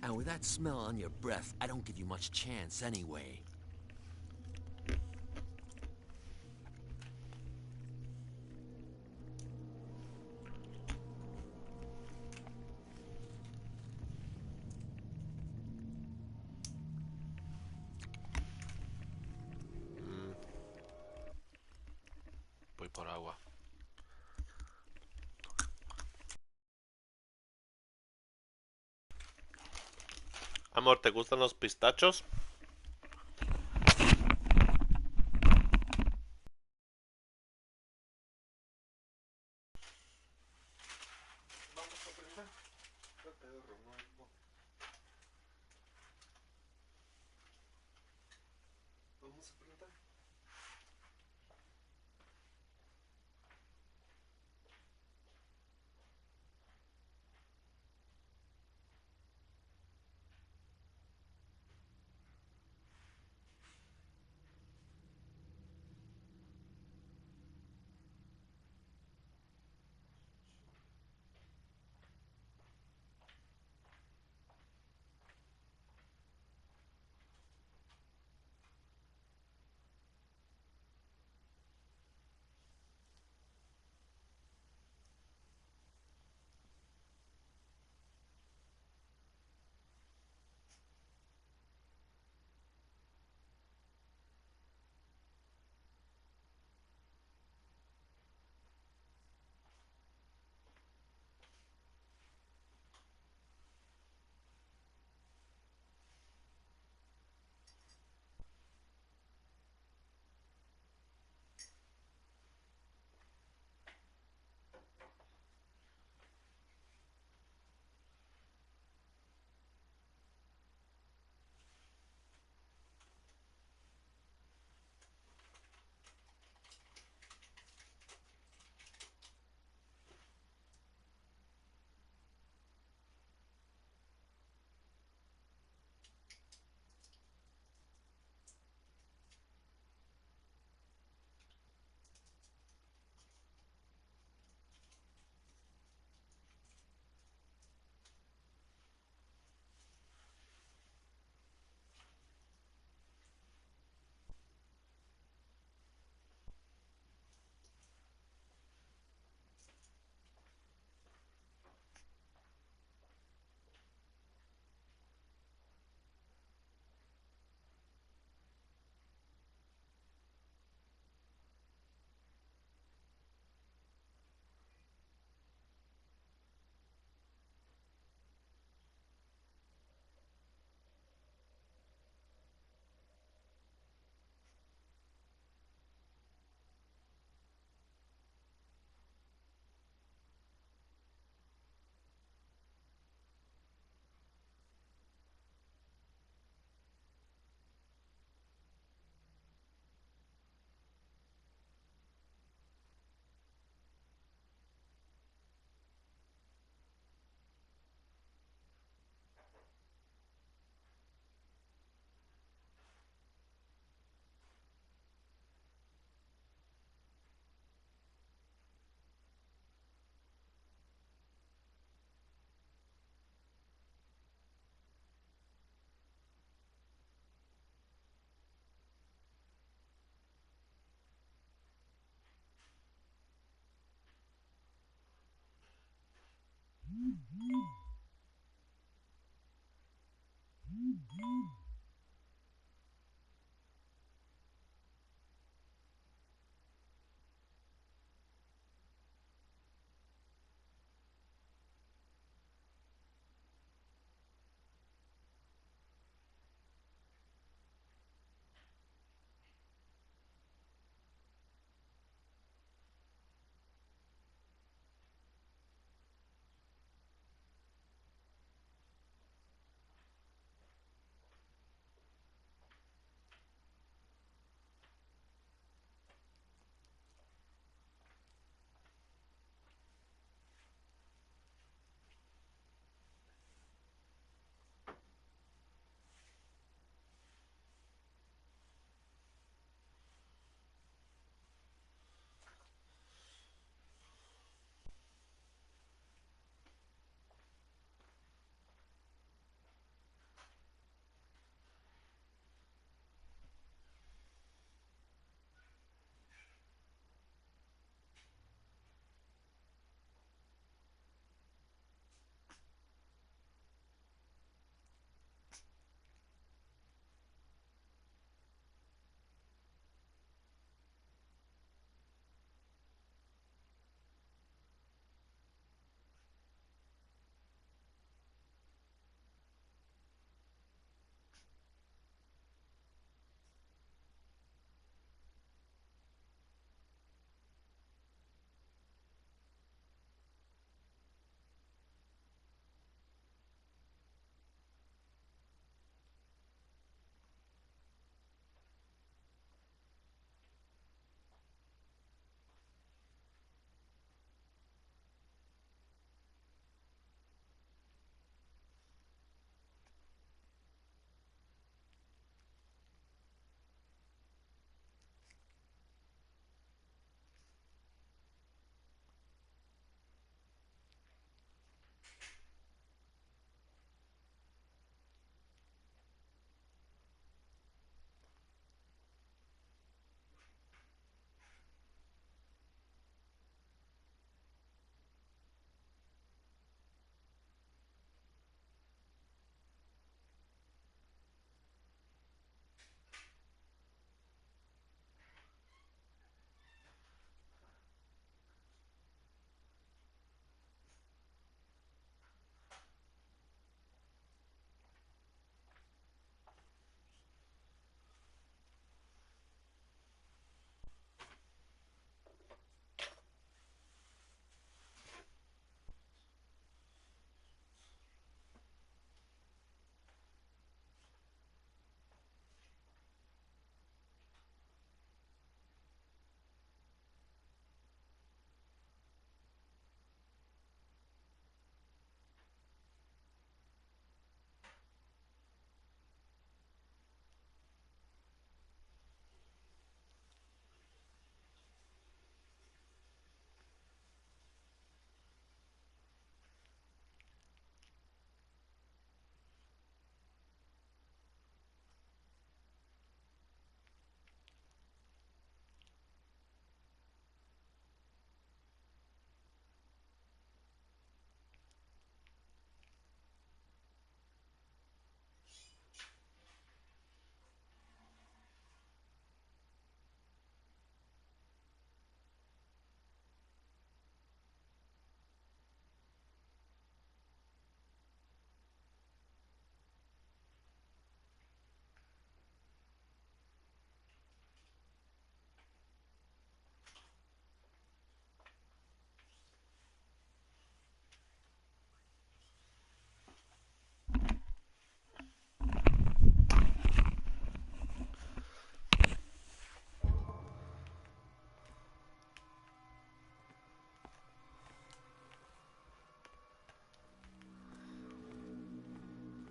And with that smell on your breath, I don't give you much chance anyway. Voy por agua. Amor, ¿te gustan los pistachos?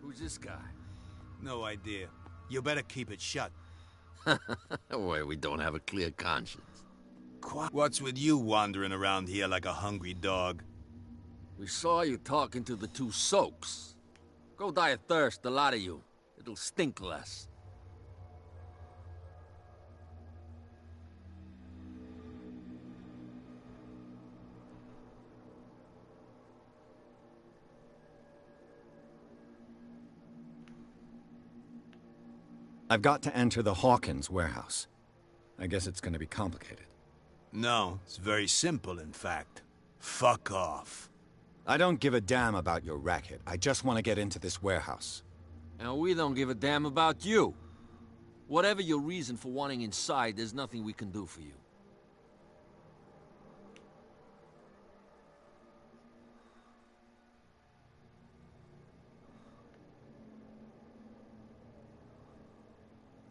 Who's this guy? No idea. You better keep it shut. Why, we don't have a clear conscience. What's with you wandering around here like a hungry dog? We saw you talking to the two soaks. Go die of thirst, the lot of you. It'll stink less. I've got to enter the Hawkins warehouse. I guess it's going to be complicated. No, it's very simple, in fact. Fuck off. I don't give a damn about your racket. I just want to get into this warehouse. And we don't give a damn about you. Whatever your reason for wanting inside, there's nothing we can do for you.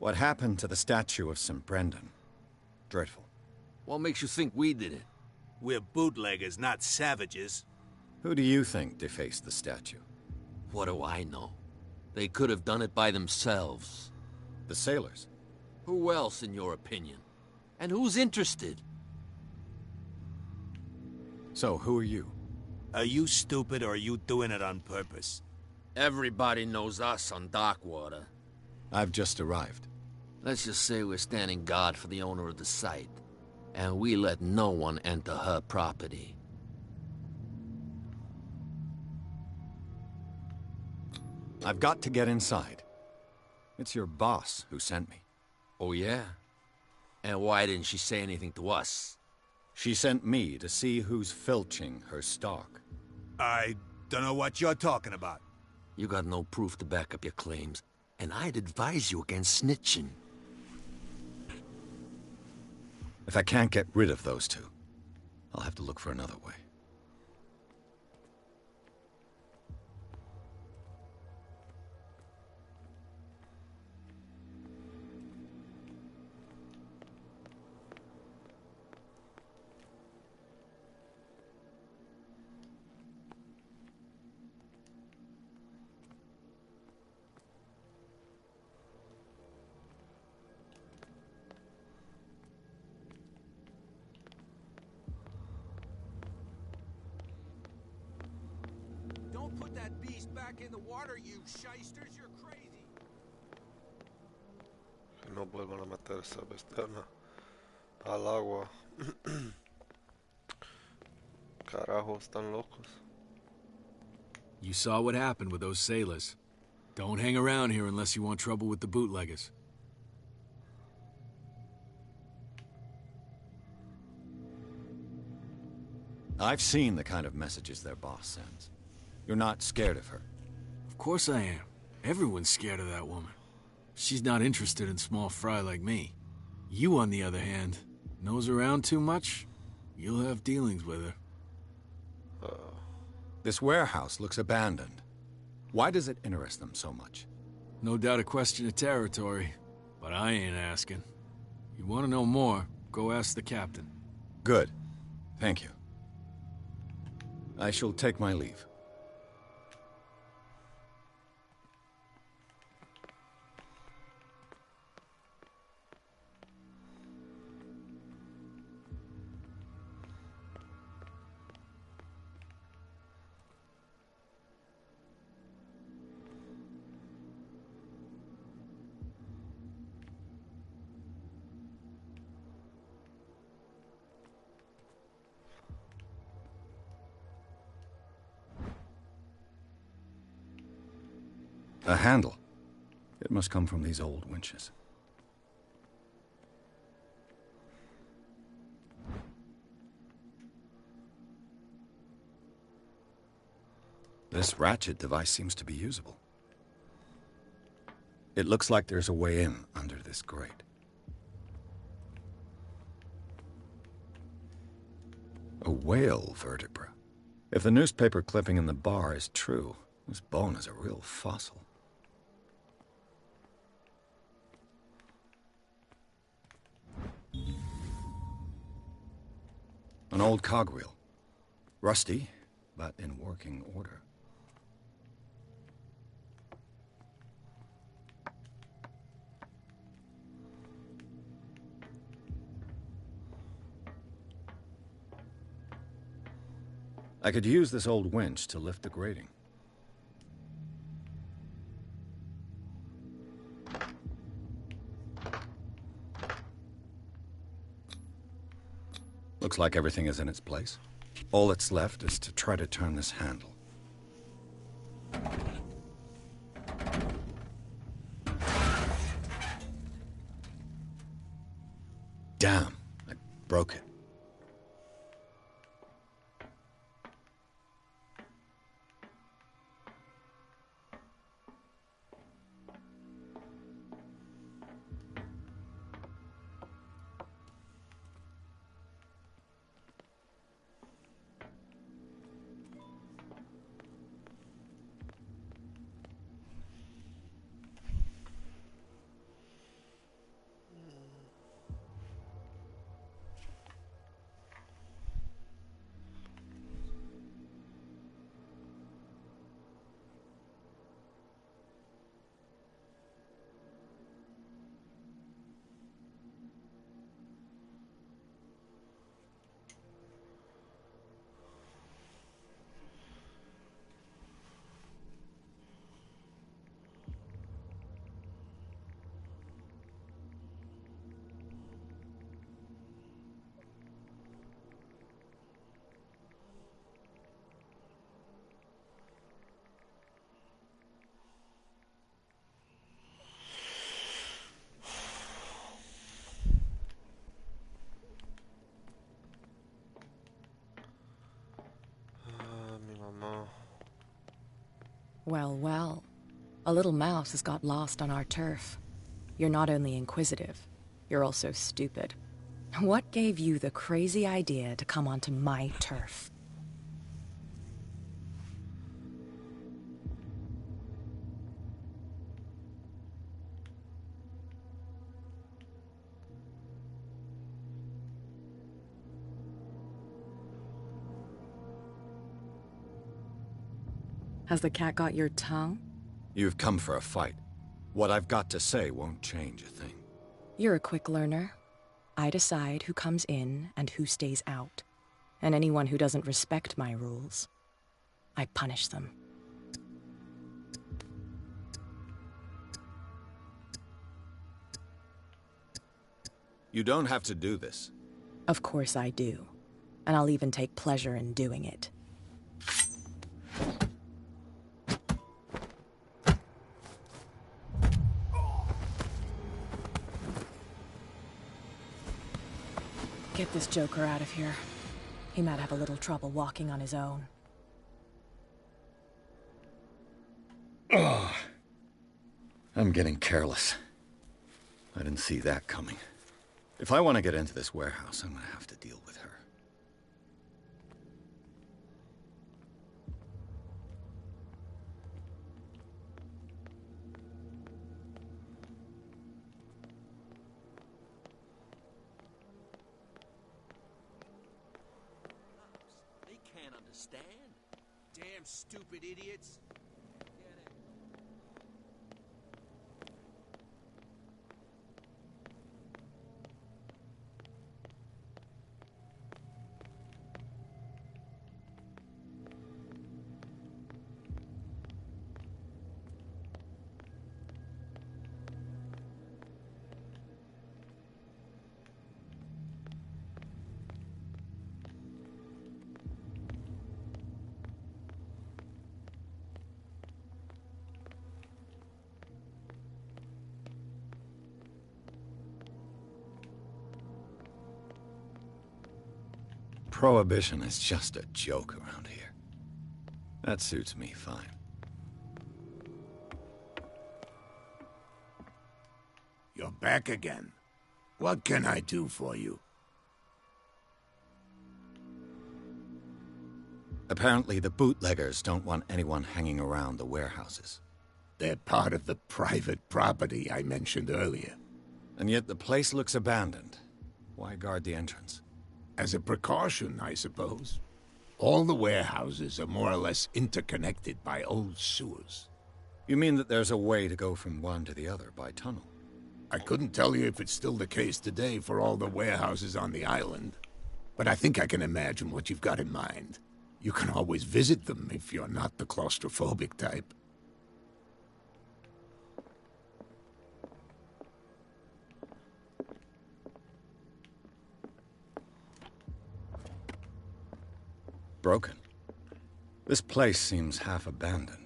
What happened to the statue of St. Brendan? Dreadful. What makes you think we did it? We're bootleggers, not savages. Who do you think defaced the statue? What do I know? They could have done it by themselves. The sailors? Who else, in your opinion? And who's interested? So, who are you? Are you stupid or are you doing it on purpose? Everybody knows us on Darkwater. I've just arrived. Let's just say we're standing guard for the owner of the site. And we let no one enter her property. I've got to get inside. It's your boss who sent me. Oh, yeah? And why didn't she say anything to us? She sent me to see who's filching her stock. I don't know what you're talking about. You got no proof to back up your claims, and I'd advise you against snitching. If I can't get rid of those two, I'll have to look for another way. Don't put that beast back in the water, you shysters. You're crazy. Que no vuelvan a meter esa bestia al agua. Carajo, están locos. You saw what happened with those sailors. Don't hang around here unless you want trouble with the bootleggers. I've seen the kind of messages their boss sends. You're not scared of her. Of course I am. Everyone's scared of that woman. She's not interested in small fry like me. You, on the other hand, nose around too much, you'll have dealings with her. This warehouse looks abandoned. Why does it interest them so much? No doubt a question of territory, but I ain't asking. You want to know more, go ask the captain. Good. Thank you. I shall take my leave. A handle. It must come from these old winches. This ratchet device seems to be usable. It looks like there's a way in under this grate. A whale vertebra. If the newspaper clipping in the bar is true, this bone is a real fossil. An old cogwheel. Rusty, but in working order. I could use this old winch to lift the grating. Looks like everything is in its place. All that's left is to try to turn this handle. Damn, I broke it. Well, well. A little mouse has got lost on our turf. You're not only inquisitive, you're also stupid. What gave you the crazy idea to come onto my turf? Has the cat got your tongue? You've come for a fight. What I've got to say won't change a thing. You're a quick learner. I decide who comes in and who stays out. And anyone who doesn't respect my rules, I punish them. You don't have to do this. Of course I do. And I'll even take pleasure in doing it. Get this joker out of here. He might have a little trouble walking on his own. Oh, I'm getting careless. I didn't see that coming. If I want to get into this warehouse, I'm going to have to deal with her. They can't understand. Damn stupid idiots. Prohibition is just a joke around here. That suits me fine. You're back again. What can I do for you? Apparently the bootleggers don't want anyone hanging around the warehouses. They're part of the private property I mentioned earlier. And yet the place looks abandoned. Why guard the entrance? As a precaution, I suppose. All the warehouses are more or less interconnected by old sewers. You mean that there's a way to go from one to the other by tunnel? I couldn't tell you if it's still the case today for all the warehouses on the island, but I think I can imagine what you've got in mind. You can always visit them if you're not the claustrophobic type. Broken. This place seems half abandoned.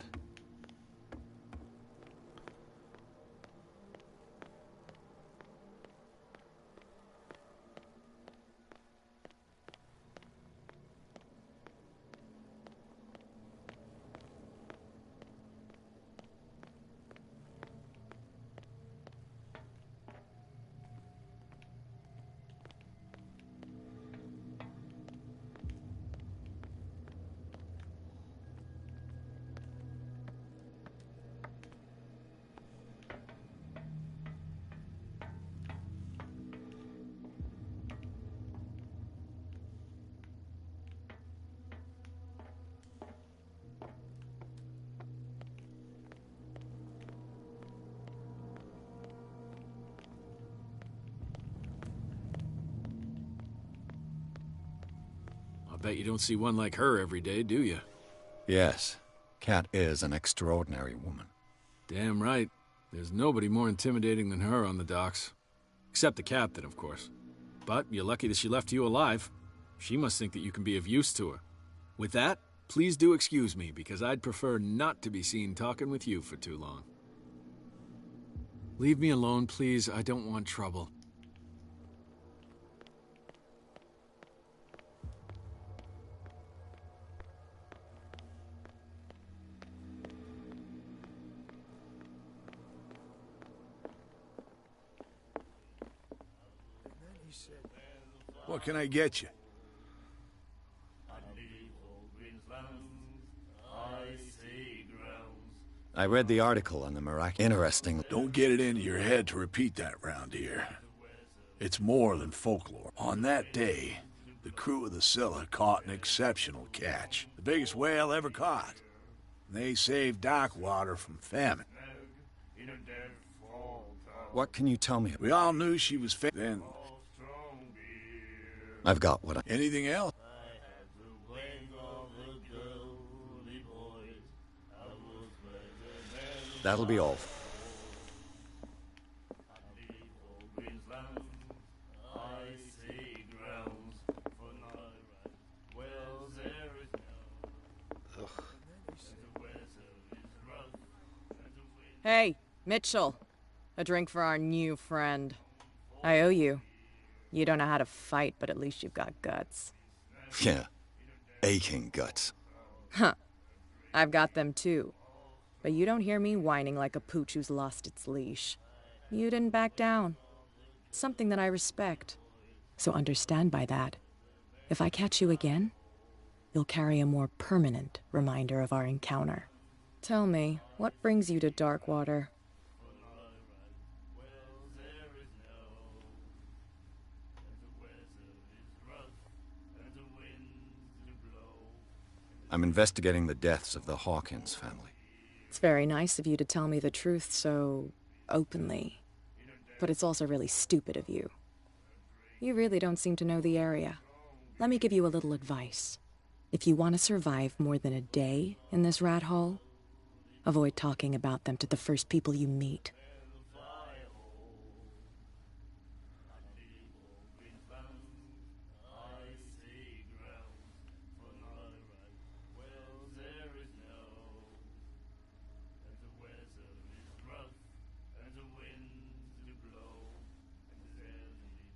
Bet you don't see one like her every day, do you? Yes, Cat is an extraordinary woman. Damn right. There's nobody more intimidating than her on the docks. Except the captain, of course. But you're lucky that she left you alive. She must think that you can be of use to her. With that, please do excuse me, because I'd prefer not to be seen talking with you for too long. Leave me alone, please. I don't want trouble. What can I get you? I read the article on the miraculous. Interesting. Don't get it into your head to repeat that round here. It's more than folklore. On that day, the crew of the Scylla caught an exceptional catch. The biggest whale ever caught. They saved Darkwater from famine. What can you tell me? We all knew she was then... I've got what I... Anything else? That'll be all. Hey, Mitchell. A drink for our new friend. I owe you. You don't know how to fight, but at least you've got guts. Yeah. Aching guts. Huh. I've got them too. But you don't hear me whining like a pooch who's lost its leash. You didn't back down. It's something that I respect. So understand by that. If I catch you again, you'll carry a more permanent reminder of our encounter. Tell me, what brings you to Darkwater? I'm investigating the deaths of the Hawkins family. It's very nice of you to tell me the truth so openly. But it's also really stupid of you. You really don't seem to know the area. Let me give you a little advice. If you want to survive more than a day in this rat hole, avoid talking about them to the first people you meet.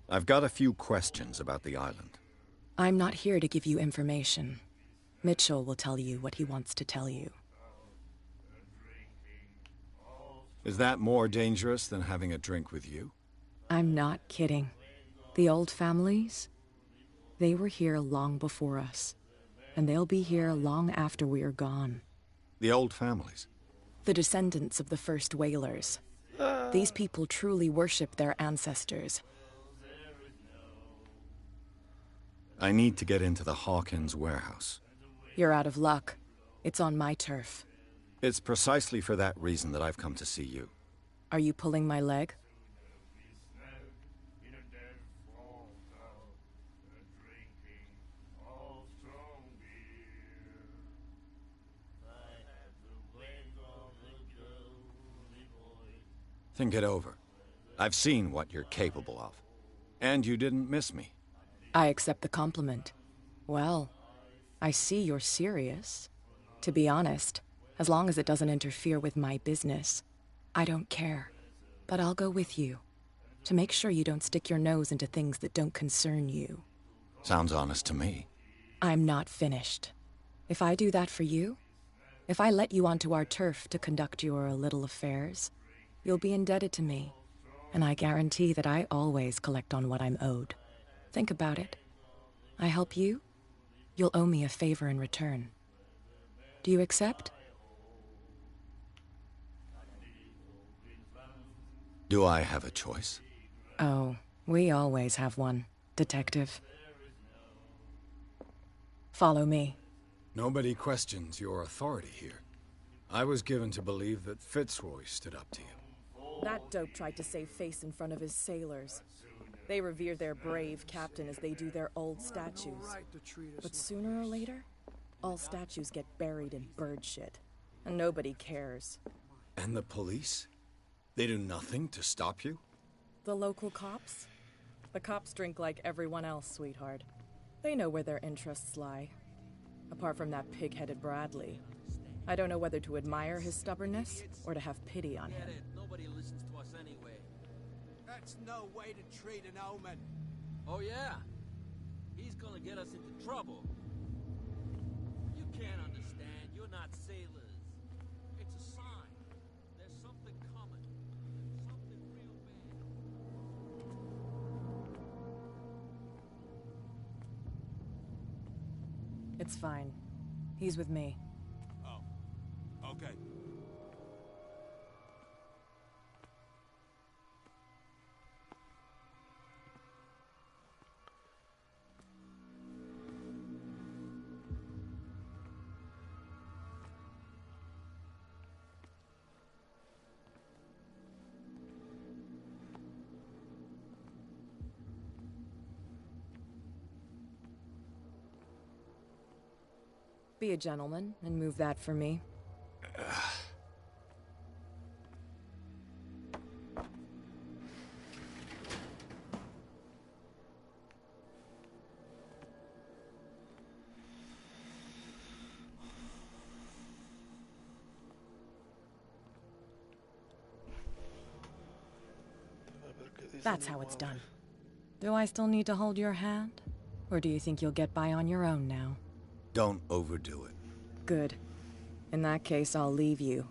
I've got a few questions about the island. I'm not here to give you information. Mitchell will tell you what he wants to tell you. Is that more dangerous than having a drink with you? I'm not kidding. The old families, they were here long before us. And they'll be here long after we are gone. The old families? The descendants of the first whalers. These people truly worship their ancestors. I need to get into the Hawkins warehouse. You're out of luck. It's on my turf. It's precisely for that reason that I've come to see you. Are you pulling my leg? Think it over. I've seen what you're capable of. And you didn't miss me. I accept the compliment. Well, I see you're serious. To be honest, as long as it doesn't interfere with my business, I don't care. But I'll go with you, to make sure you don't stick your nose into things that don't concern you. Sounds honest to me. I'm not finished. If I do that for you, if I let you onto our turf to conduct your little affairs, you'll be indebted to me, and I guarantee that I always collect on what I'm owed. Think about it. I help you, you'll owe me a favor in return. Do you accept? Do I have a choice? Oh, we always have one, Detective. Follow me. Nobody questions your authority here. I was given to believe that Fitzroy stood up to you. That dope tried to save face in front of his sailors. They revere their brave captain as they do their old statues. But sooner or later, all statues get buried in bird shit. And nobody cares. And the police? They do nothing to stop you? The local cops? The cops drink like everyone else, sweetheart. They know where their interests lie. Apart from that pig-headed Bradley. I don't know whether to admire his stubbornness or to have pity on him. Nobody listens to us anyway. That's no way to treat an omen. Oh yeah? He's gonna get us into trouble. You can't understand. You're not sailors. It's a sign. There's something coming. Something real bad. It's fine. He's with me. Oh. Okay. Be a gentleman and move that for me. That's how it's done. Do I still need to hold your hand? Or do you think you'll get by on your own now? Don't overdo it. Good. In that case, I'll leave you.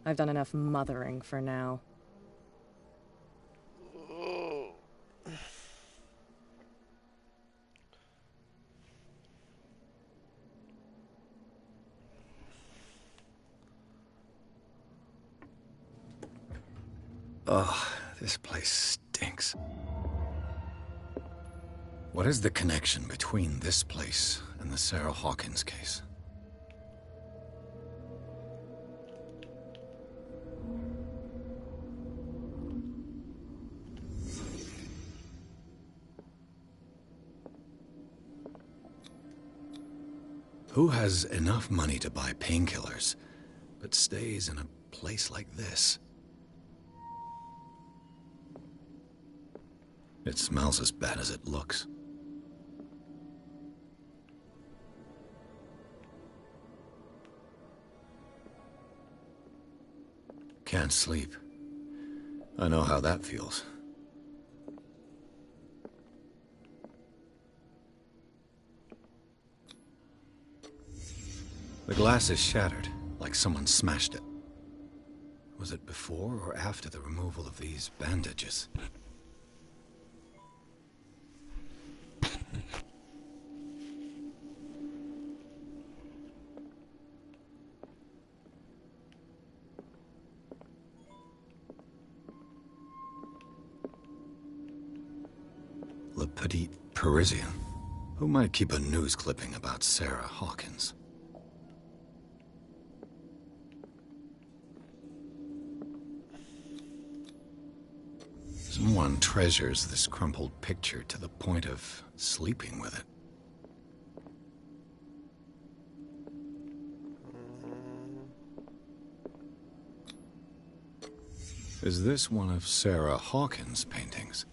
I've done enough mothering for now. Ugh, this place stinks. What is the connection between this place and the Sarah Hawkins case? Who has enough money to buy painkillers, but stays in a place like this? It smells as bad as it looks. Can't sleep. I know how that feels. The glass is shattered, like someone smashed it. Was it before or after the removal of these bandages? Le Petit Parisien. Who might keep a news clipping about Sarah Hawkins? Someone treasures this crumpled picture to the point of sleeping with it. Is this one of Sarah Hawkins' paintings?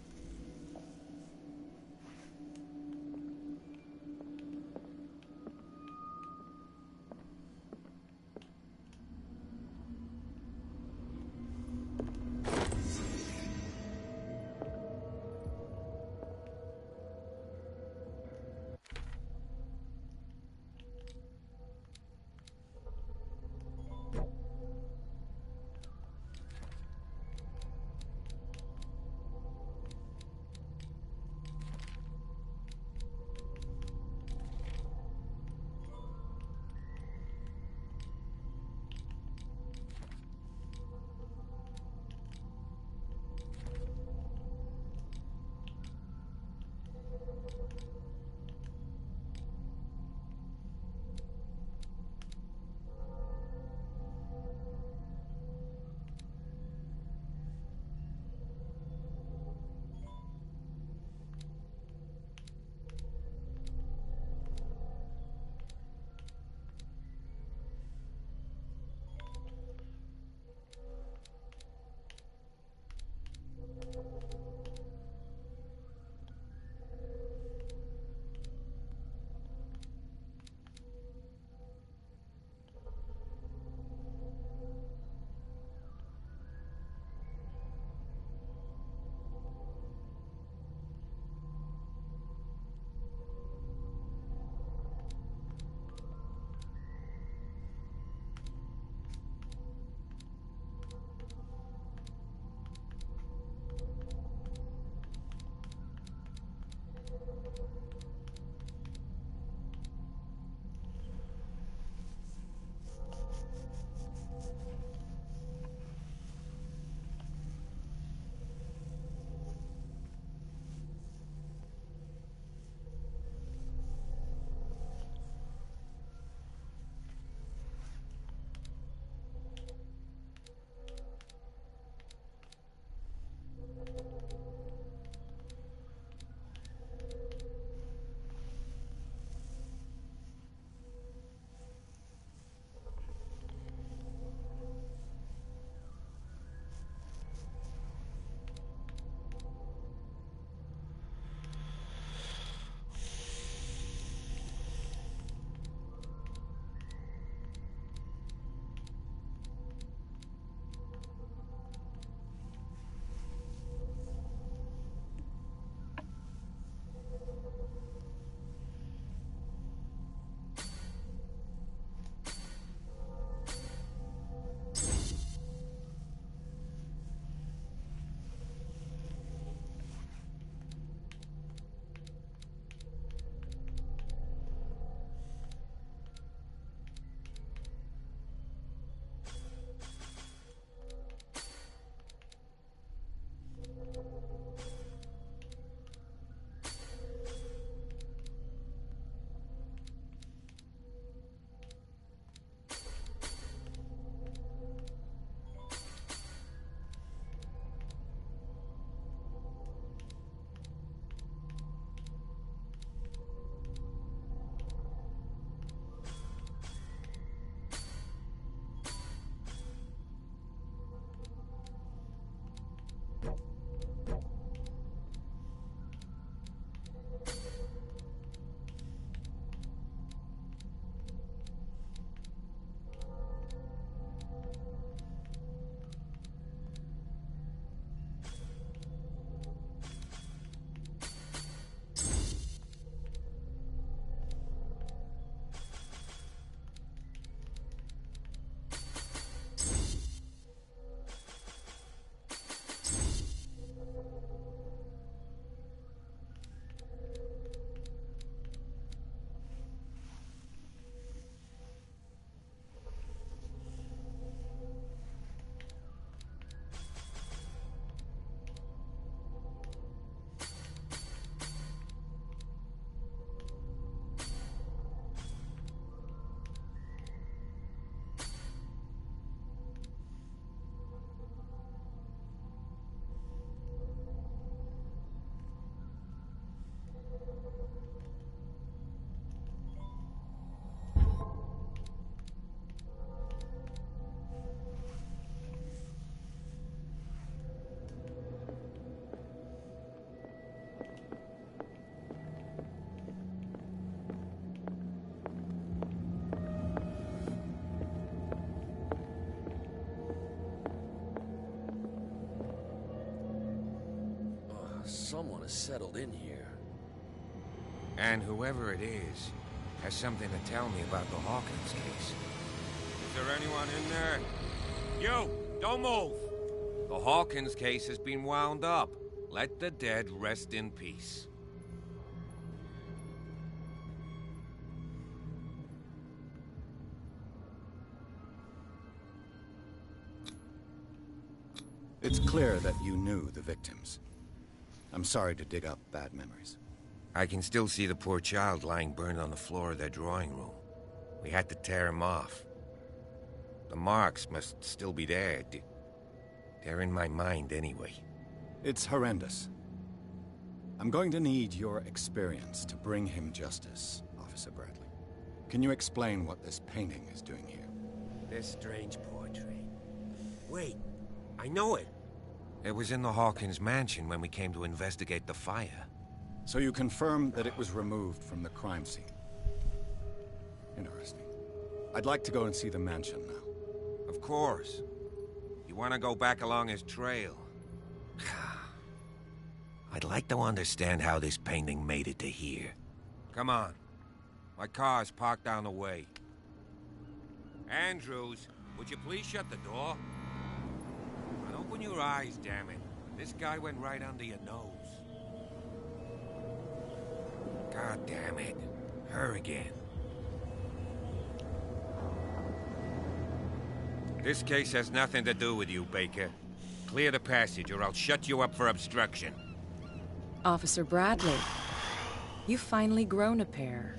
someone has settled in here. And whoever it is has something to tell me about the Hawkins case. Is there anyone in there? You! Don't move! The Hawkins case has been wound up. Let the dead rest in peace. It's clear that you knew the victims. I'm sorry to dig up bad memories. I can still see the poor child lying burned on the floor of their drawing room. We had to tear him off. The marks must still be there. They're in my mind anyway. It's horrendous. I'm going to need your experience to bring him justice, Officer Bradley. Can you explain what this painting is doing here? This strange portrait. Wait, I know it. It was in the Hawkins mansion when we came to investigate the fire. So you confirm that it was removed from the crime scene? Interesting. I'd like to go and see the mansion now. Of course. You want to go back along his trail? I'd like to understand how this painting made it to here. Come on. My car's parked down the way. Andrews, would you please shut the door? And open your eyes, damn it. This guy went right under your nose. God damn it. Her again. This case has nothing to do with you, Baker. Clear the passage or I'll shut you up for obstruction. Officer Bradley, you've finally grown a pair.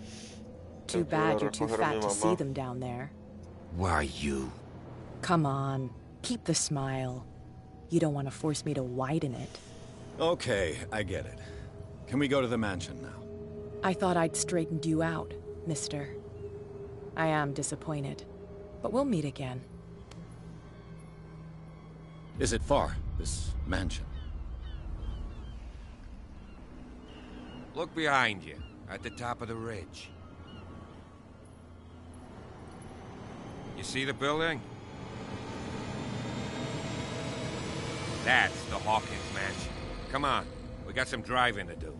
Too bad you're too fat to see them down there. Why you? Come on, keep the smile. You don't want to force me to widen it. Okay, I get it. Can we go to the mansion now? I thought I'd straightened you out, mister. I am disappointed, but we'll meet again. Is it far, this mansion? Look behind you, at the top of the ridge. You see the building? That's the Hawkins mansion. Come on, we got some driving to do.